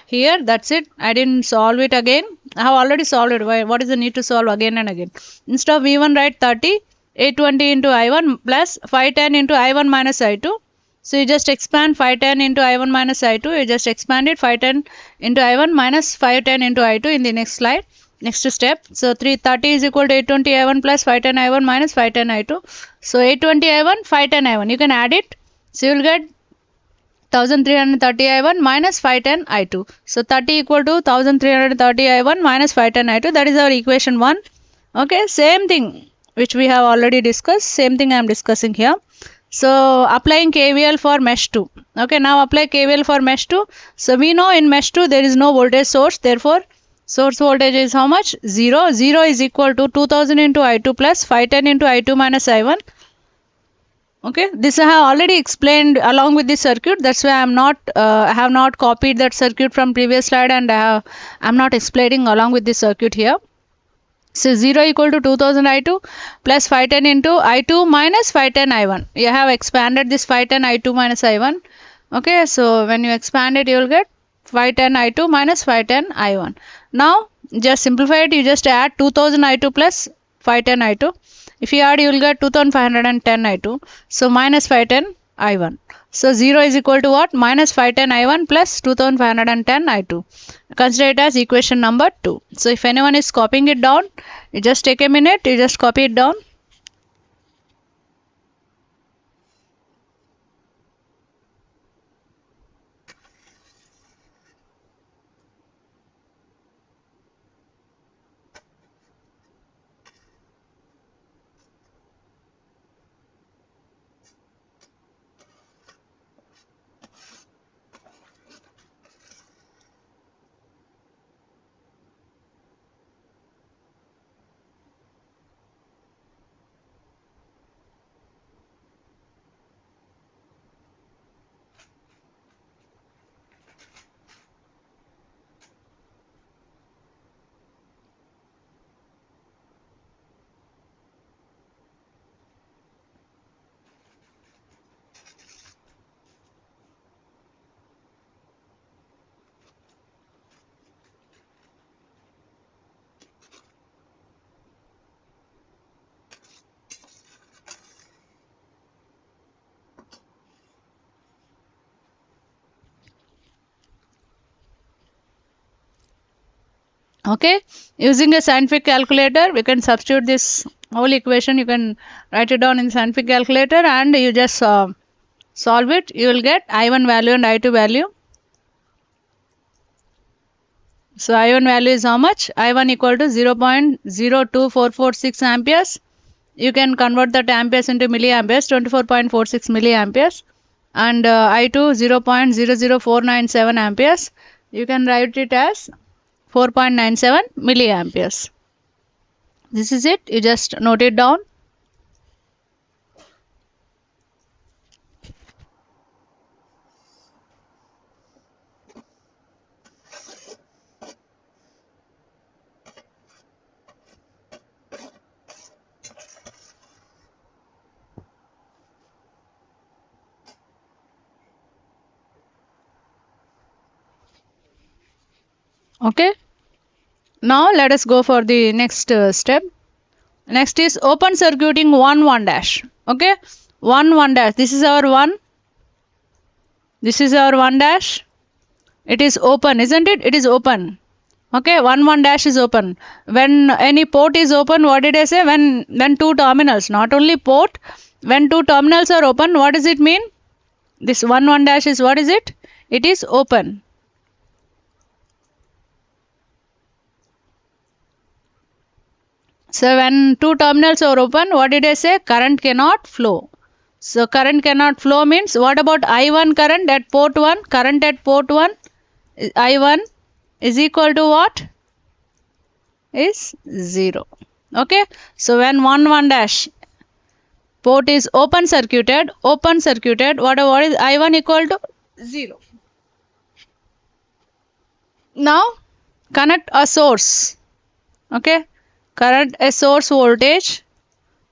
here, that's it. I didn't solve it again. I have already solved it. What is the need to solve again and again? Instead of V1 write 30, 820 into I1 plus 510 into I1 minus I2. So you just expand 510 into I1 minus I2. You just expand it 510 into I1 minus 510 into I2 in the next slide. Next step. So 330 is equal to 820 I1 plus 510 I1 minus 510 I2. So 820 I1, 510 I1. You can add it. So you will get 1330 I1 minus 510 I2. So 30 equal to 1330 I1 minus 510 I2. That is our equation 1. Okay. Same thing which we have already discussed, same thing I am discussing here. So applying KVL for mesh 2. Okay, now apply KVL for mesh 2. So we know in mesh 2 there is no voltage source, therefore source voltage is how much? 0. 0 is equal to 2000 into I2 plus 510 into I2 minus I1. Okay, this I have already explained along with the circuit. That's why I have not copied that circuit from previous slide, and I am not explaining along with the circuit here. So 0 equal to 2000 I2 plus 510 into I2 minus 510 I1. You have expanded this 510 I2 minus I1. Okay, so when you expand it, you will get 510 I2 minus 510 I1. Now, just simplify it. You just add 2000 I2 plus 510 I2. If you add, you will get 2510 I2. So minus 510 I1. So 0 is equal to what? Minus 510 I1 plus 2510 I2. Consider it as equation number 2. So if anyone is copying it down, you just take a minute, you just copy it down. Okay, using a scientific calculator, we can substitute this whole equation. You can write it down in scientific calculator and you just solve it. You will get I1 value and I2 value. So I1 value is how much? I1 equal to 0.02446 amperes. You can convert that amperes into milliamperes, 24.46 milliamperes. And I2 0.00497 amperes. You can write it as 4.97 milliamperes. This is it. You just note it down. Okay. Now let us go for the next step. Next is open circuiting 1 1 dash. Okay. 1 1 dash. This is our 1. This is our 1 dash. It is open, isn't it? It is open. Okay, 1 1 dash is open. When any port is open, what did I say? When two terminals, not only port, when two terminals are open, what does it mean? This 1 1 dash is, what is it? It is open. So when two terminals are open, what did I say? Current cannot flow. So current cannot flow means, what about I1 current at port 1? Current at port 1, I1 is equal to what? Is 0. Okay. So when 1 1 dash port is open circuited, what is I1 equal to 0. Now connect a source. Okay. Current a source voltage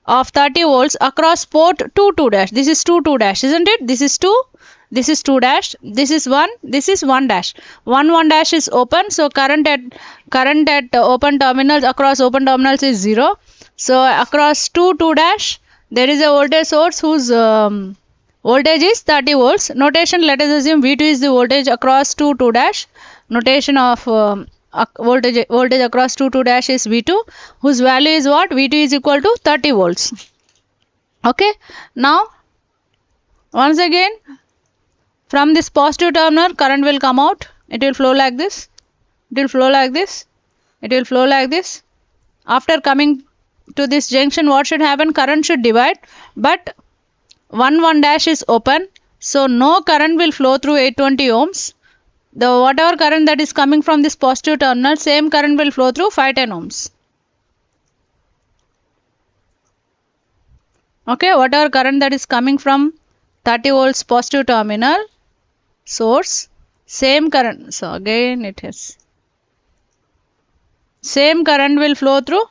of 30 volts across port 2 2 dash. This is 2 2 dash, isn't it? This is 2. This is 2 dash. This is 1. This is 1 dash. 1 1 dash is open. So current at open terminals, across open terminals, is 0. So across 2 2 dash there is a voltage source whose voltage is 30 volts. Notation, let us assume V2 is the voltage across 2 2 dash. Notation of voltage across 2 2 dash is V2, whose value is what? V2 is equal to 30 volts. Okay. Now once again, from this positive terminal, current will come out. It will flow like this. It will flow like this. It will flow like this. After coming to this junction, what should happen? Current should divide. But 1 1 dash is open. So no current will flow through 820 ohms. The whatever current that is coming from this positive terminal, same current will flow through 510 ohms. Okay, whatever current that is coming from 30 volts positive terminal source, same current. So again it is same current will flow through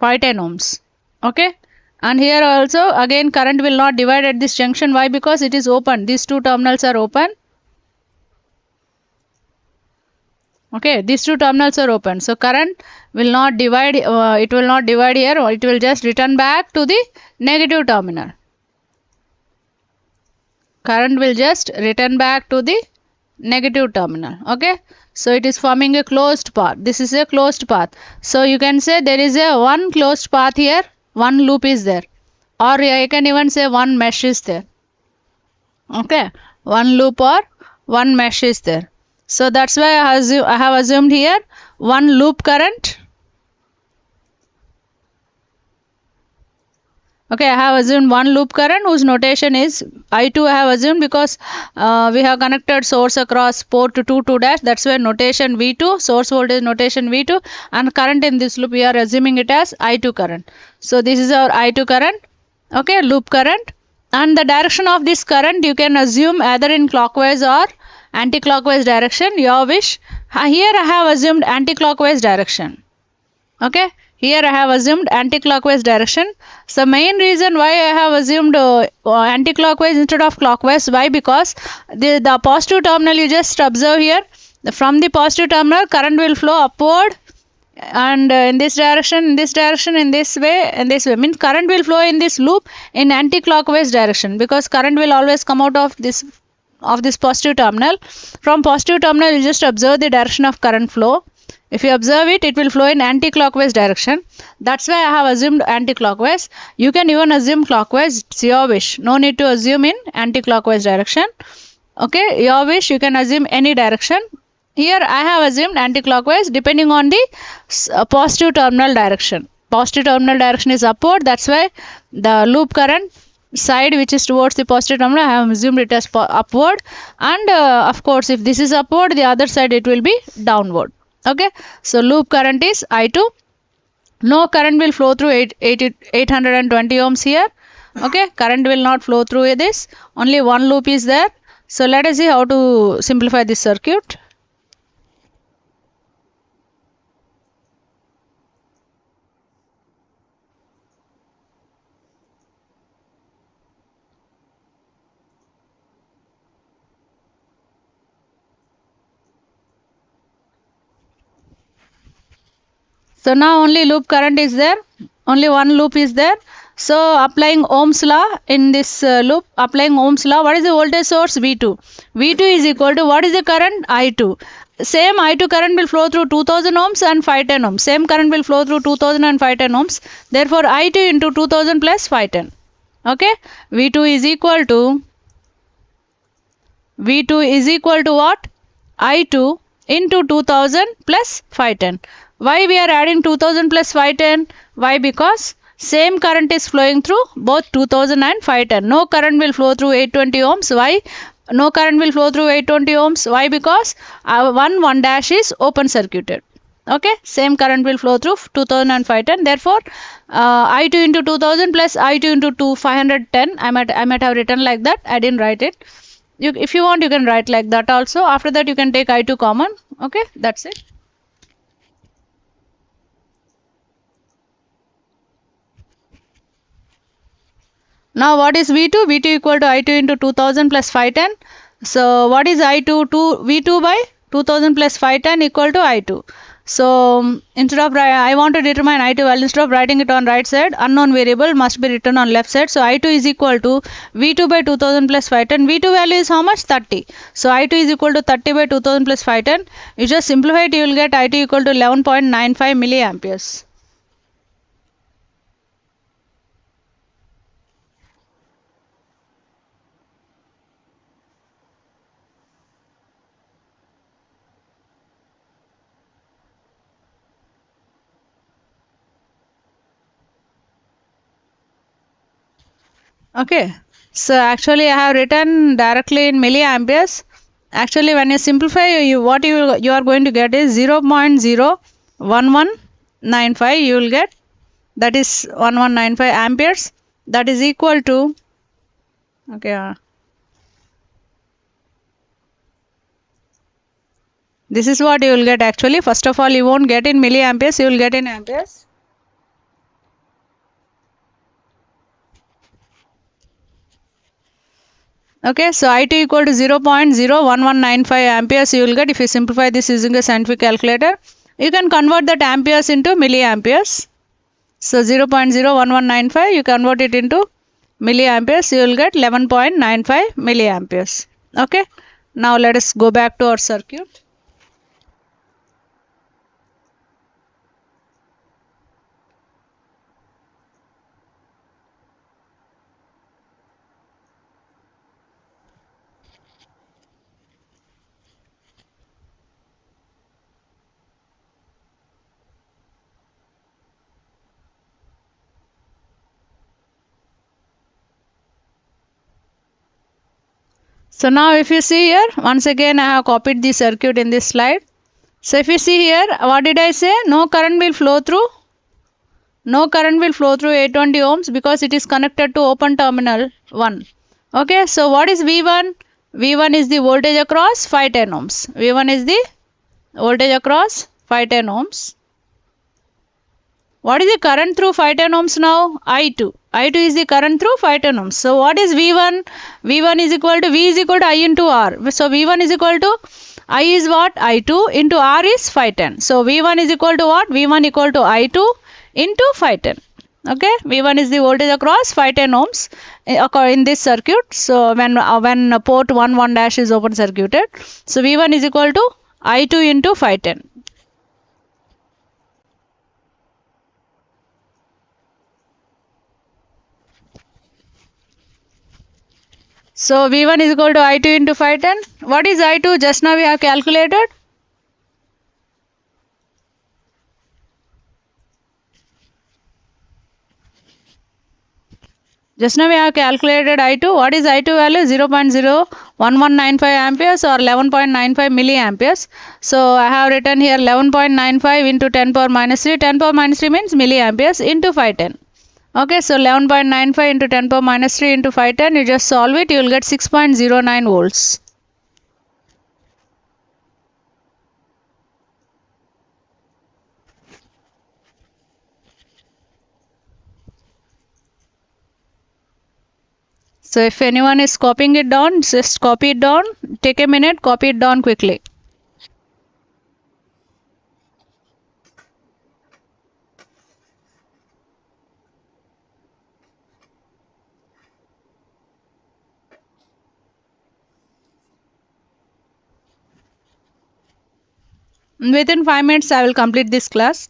510 ohms. Okay. And here also again current will not divide at this junction. Why? Because it is open. These two terminals are open. Okay, these two terminals are open. So current will not divide. It will not divide here. It will just return back to the negative terminal. Current will just return back to the negative terminal. Okay. So it is forming a closed path. This is a closed path. So you can say there is a one closed path here. One loop is there. Or I can even say one mesh is there. Okay. One loop or one mesh is there. So that's why I have assumed here one loop current. Okay, I have assumed one loop current whose notation is I2. I have assumed because we have connected source across port 2 2 dash. That's why notation V2, source voltage notation V2, and current in this loop we are assuming it as I2 current. So this is our I2 current. Okay, loop current. And the direction of this current you can assume either in clockwise or anti-clockwise direction, your wish. Here I have assumed anti-clockwise direction. Okay, here I have assumed anti-clockwise direction. So main reason why I have assumed anti-clockwise instead of clockwise, why? Because the positive terminal, you just observe here, from the positive terminal current will flow upward and in this direction, in this direction, in this way, and this way. Means current will flow in this loop in anti-clockwise direction, because current will always come out of this positive terminal. From positive terminal you just observe the direction of current flow. If you observe it, it will flow in anti-clockwise direction. That's why I have assumed anti-clockwise. You can even assume clockwise, it's your wish. No need to assume in anti-clockwise direction. Okay, your wish, you can assume any direction. Here I have assumed anti-clockwise depending on the positive terminal direction. Positive terminal direction is upward. That's why the loop current side which is towards the positive terminal, I have assumed it as upward. And of course, if this is upward, the other side it will be downward. Okay, so loop current is I2. No current will flow through 820 ohms here. Okay, current will not flow through this. Only one loop is there. So let us see how to simplify this circuit. So now only loop current is there, only one loop is there. So applying Ohm's law in this loop, applying Ohm's law, what is the voltage source? V2. V2 is equal to, what is the current? I2. Same I2 current will flow through 2000 ohms and 510 ohms. Same current will flow through 2000 and 510 ohms. Therefore I2 into 2000 plus 510. Okay. V2 is equal to, V2 is equal to what? I2 into 2000 plus 510. Why we are adding 2000 plus 510? Why? Because same current is flowing through both 2000 and 510. No current will flow through 820 ohms. Why? No current will flow through 820 ohms. Why? Because 1 dash is open circuited. Okay, same current will flow through 2000 and 510. Therefore, I2 into 2000 plus I2 into 510. I might have written like that. I didn't write it. If you want, you can write like that also. After that, you can take I2 common. Okay, that's it. Now what is V2? V2 equal to I2 into 2000 plus 510. So what is I2? V2 by 2000 plus 510 equal to I2. So instead of, I want to determine I2 value, instead of writing it on right side, unknown variable must be written on left side. So I2 is equal to V2 by 2000 plus 510. V2 value is how much? 30. So I2 is equal to 30 by 2000 plus 510. You just simplify it, you will get I2 equal to 11.95 milliamperes. Okay, so actually I have written directly in milliamperes. Actually, when you simplify, what you are going to get is 0.01195. You will get, that is 1195 amperes. That is equal to, okay, this is what you will get actually. First of all, you won't get in milliamperes, you will get in amperes. Okay, so I2 equal to 0.01195 amperes you will get if you simplify this using a scientific calculator. You can convert that amperes into milliamperes. So 0.01195, you convert it into milliamperes, you will get 11.95 milliamperes. Okay, now let us go back to our circuit. So now if you see here, once again I have copied the circuit in this slide. So if you see here, what did I say? No current will flow through. No current will flow through 820 ohms because it is connected to open terminal 1. Okay, so what is V1? V1 is the voltage across 510 ohms. V1 is the voltage across 510 ohms. What is the current through 510 ohms now? I2. I2 is the current through 510 ohms. So what is V1? V1 is equal to, V is equal to I into R. So V1 is equal to, I is what? I2 into R is 510. So V1 is equal to what? V1 equal to I2 into 510. Okay, V1 is the voltage across 510 ohms in this circuit. So when port 1 dash is open circuited, so V1 is equal to I2 into 510. So V1 is equal to I2 into 510. What is I2? Just now we have calculated. Just now we have calculated I2. What is I2 value? 0.01195 amperes or 11.95 milliamperes. So I have written here 11.95 into 10 power minus 3. 10 power minus 3 means milliamperes into 510. Okay, so 11.95 into 10 power minus 3 into 510. You just solve it. You will get 6.09 volts. So if anyone is copying it down, just copy it down. Take a minute, copy it down quickly. Within 5 minutes I will complete this class.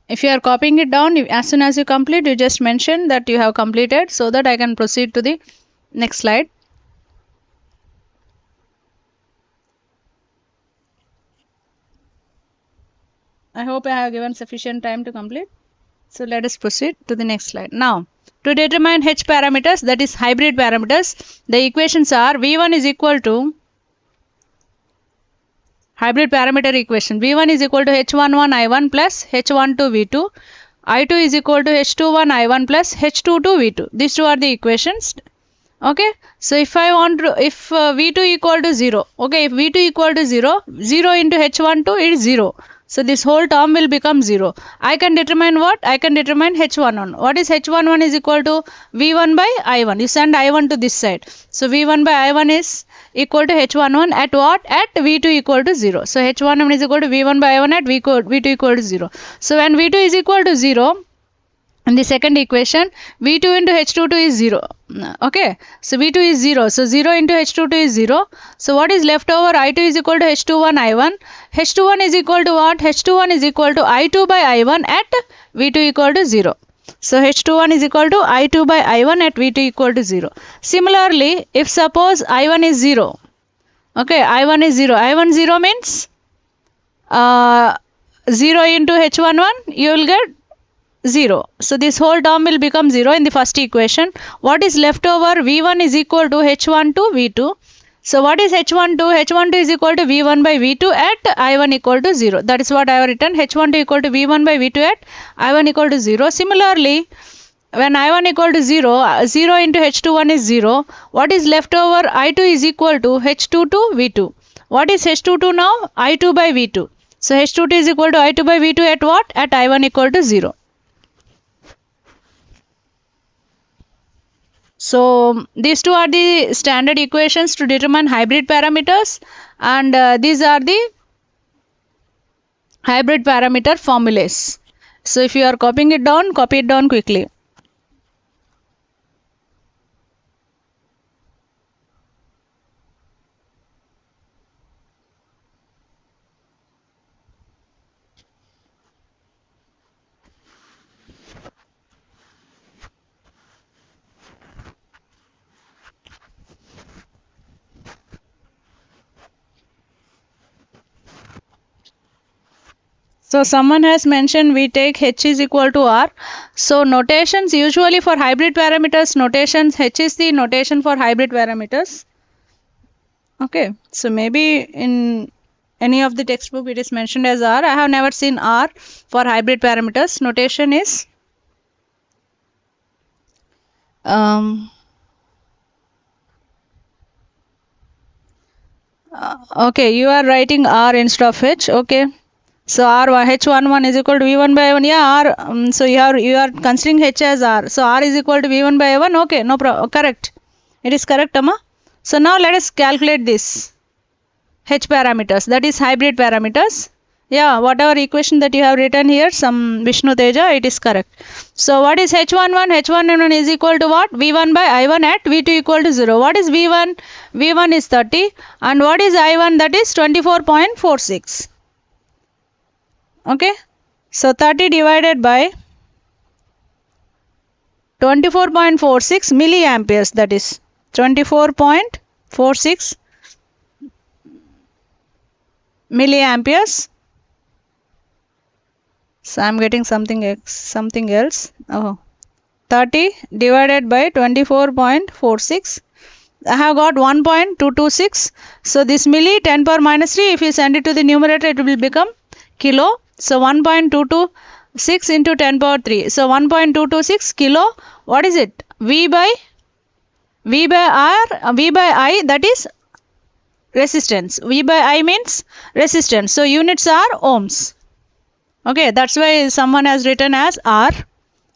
If you are copying it down, as soon as you complete, you just mention that you have completed so that I can proceed to the next slide. I hope I have given sufficient time to complete. So let us proceed to the next slide. Now, to determine H parameters, that is hybrid parameters, the equations are V1 is equal to hybrid parameter equation. V1 is equal to H11 I1 plus H12 V2. I2 is equal to H21 I1 plus H22 V2. These two are the equations. Okay. So if I want to, if V2 equal to 0. Okay. If V2 equal to 0, 0 into H12 is 0. So this whole term will become 0. I can determine what? I can determine H11. What is H11 is equal to V1 by I1. You send I1 to this side. So V1 by I1 is equal to H11 at what? At V2 equal to 0. So H11 is equal to V1 by I1 at V2 equal to 0. So when V2 is equal to 0, in the second equation, V2 into H22 is 0. Okay. So V2 is 0. So 0 into H22 is 0. So what is left over? I2 is equal to H21 I1. H21 is equal to what? H21 is equal to I2 by I1 at V2 equal to 0. So H21 is equal to I2 by I1 at V2 equal to 0. Similarly, if suppose I1 is 0. Okay. I1 is 0. I1 0 means 0 into H11, you will get 0. So this whole term will become 0 in the first equation. What is left over? V1 is equal to H12 V2. So what is H12? H12 is equal to V1 by V2 at I1 equal to 0. That is what I have written. H12 equal to V1 by V2 at I1 equal to 0. Similarly, when I1 equal to 0, 0 into H21 is 0. What is left over? I2 is equal to H22 V2. What is H22 now? I2 by V2. So H22 is equal to I2 by V2 at what? At I1 equal to 0. So these two are the standard equations to determine hybrid parameters, and these are the hybrid parameter formulas. So if you are copying it down, copy it down quickly. So someone has mentioned we take H is equal to R. So notations usually for hybrid parameters, notations, H is the notation for hybrid parameters. Okay, so maybe in any of the textbook it is mentioned as R. I have never seen R for hybrid parameters. Notation is okay, you are writing R instead of H. Okay. So H11 is equal to V1 by I1. Yeah, R. So you are considering H as R. So R is equal to V1 by I1. Okay, no problem. Correct. It is correct, Amma. So now let us calculate this H parameters. That is hybrid parameters. Yeah, whatever equation that you have written here, some Vishnu Teja, it is correct. So what is H11? H11 is equal to what? V1 by I1 at V2 equal to 0. What is V1? V1 is 30. And what is I1? That is 24.46. Okay. So 30 divided by 24.46 milliamperes, that is 24.46 milliamperes. So I am getting something else. Oh, 30 divided by 24.46. I have got 1.226. So this milli 10 power minus 3, if you send it to the numerator, it will become kilo. So 1.226 into 10 power 3. So 1.226 kilo. What is it? V by I, that is resistance. V by I means resistance. So units are ohms. Okay, that's why someone has written as R.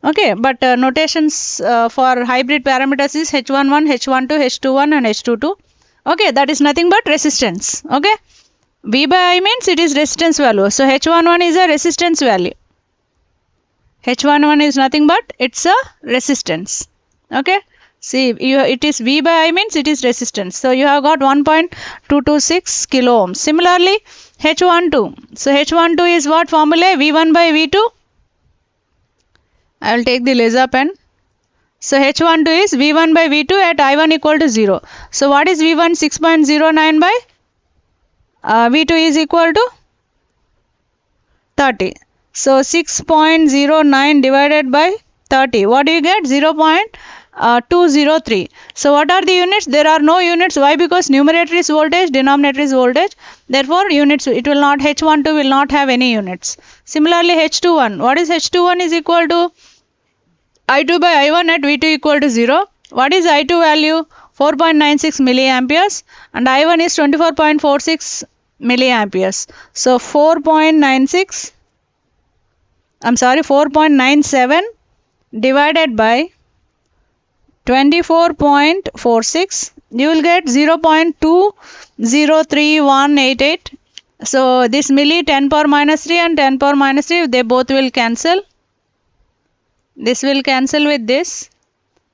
Okay, but notations for hybrid parameters is H11, H12, H21 and H22. Okay, that is nothing but resistance. Okay, V by I means it is resistance value. So H11 is a resistance value. H11 is nothing but it's a resistance. Okay, see it is V by I means it is resistance. So you have got 1.226 kilo ohms. Similarly, H12. So H12 is what formula? V1 by V2. I will take the laser pen. So H12 is V1 by V2 at I1 equal to 0. So what is V1? 6.09 by V2 is equal to 30. So 6.09 divided by 30. What do you get? 0.203. So what are the units? There are no units. Why? Because numerator is voltage, denominator is voltage. Therefore units, it will not, H12 will not have any units. Similarly H21. What is H21 is equal to I2 by I1 at V2 equal to 0. What is I2 value? 4.96 milliamperes and I1 is 24.46 milliamperes. So 4.97 divided by 24.46, you will get 0.203188. So this milli 10 power minus 3 and 10 power minus 3, they both will cancel. This will cancel with this.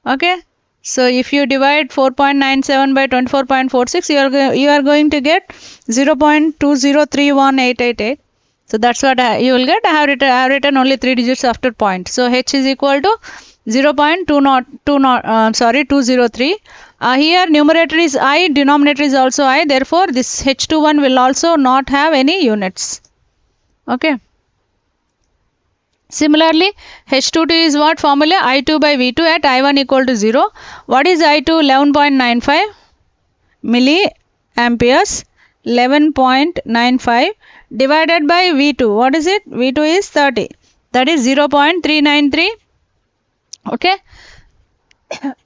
Okay. So if you divide 4.97 by 24.46, you are going to get 0.2031888. So that's what you will get. I have written only 3 digits after point. So H is equal to 0.203. Here numerator is I, denominator is also I. Therefore this H21 will also not have any units. Okay. Similarly, H22 is what formula? I2 by V2 at I1 equal to 0. What is I2? 11.95 milliamperes. 11.95 divided by V2. What is it? V2 is 30. That is 0.393. Okay.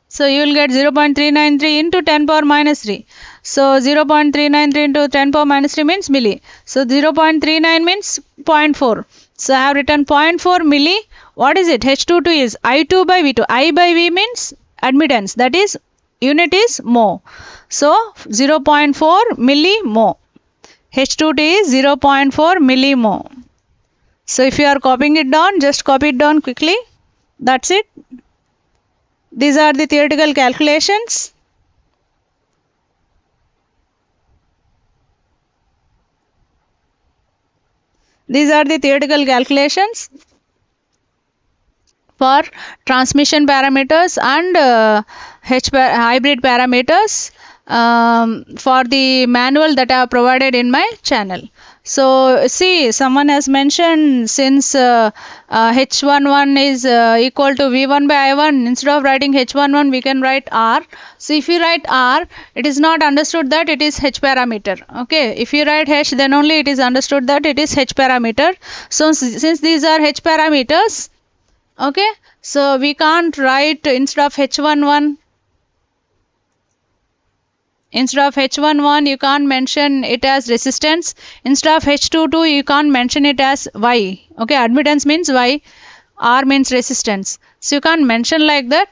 So you will get 0.393 into 10 power minus 3. So 0.393 into 10 power minus 3 means milli. So 0.39 means 0.4. So I have written 0.4 milli. What is it? H22 is I2 by V2. I by V means admittance. That is unit is mho. So 0.4 millimho. H22 is 0.4 millimho. So if you are copying it down, just copy it down quickly. That's it. These are the theoretical calculations. These are the theoretical calculations for transmission parameters and hybrid parameters for the manual that I have provided in my channel. So see, someone has mentioned since H11 is equal to V1 by I1, instead of writing H11 we can write R. So if you write R, it is not understood that it is H parameter. Okay, if you write H, then only it is understood that it is H parameter. So since these are H parameters, okay, so we can't write instead of H11. Instead of H11, you can't mention it as resistance. Instead of H22, you can't mention it as Y. Okay, admittance means Y. R means resistance. So you can't mention like that.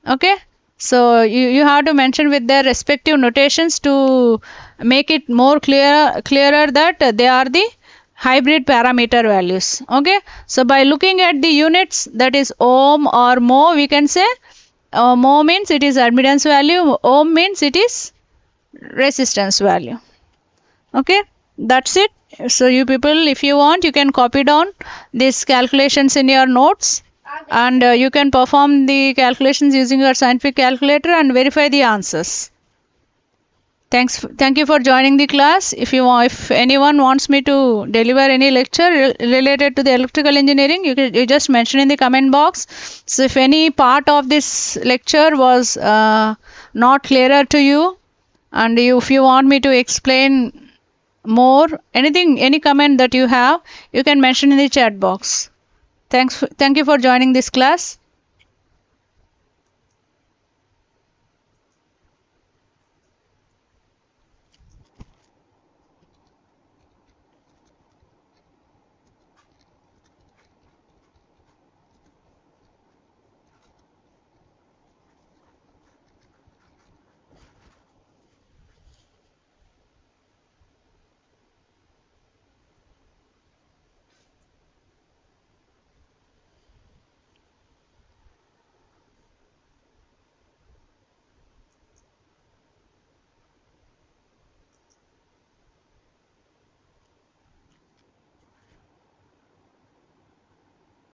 Okay. So you have to mention with their respective notations to make it more clearer that they are the hybrid parameter values. Okay. So by looking at the units, that is ohm or mho, we can say mho means it is admittance value. Ohm means it is resistance value. Okay, that's it. So you people, if you want, you can copy down these calculations in your notes and you can perform the calculations using your scientific calculator and verify the answers. Thank you for joining the class. If anyone wants me to deliver any lecture related to the electrical engineering, you just mention in the comment box. So if any part of this lecture was not clearer to you, and if you want me to explain more, any comment that you have, you can mention in the chat box. Thank you for joining this class.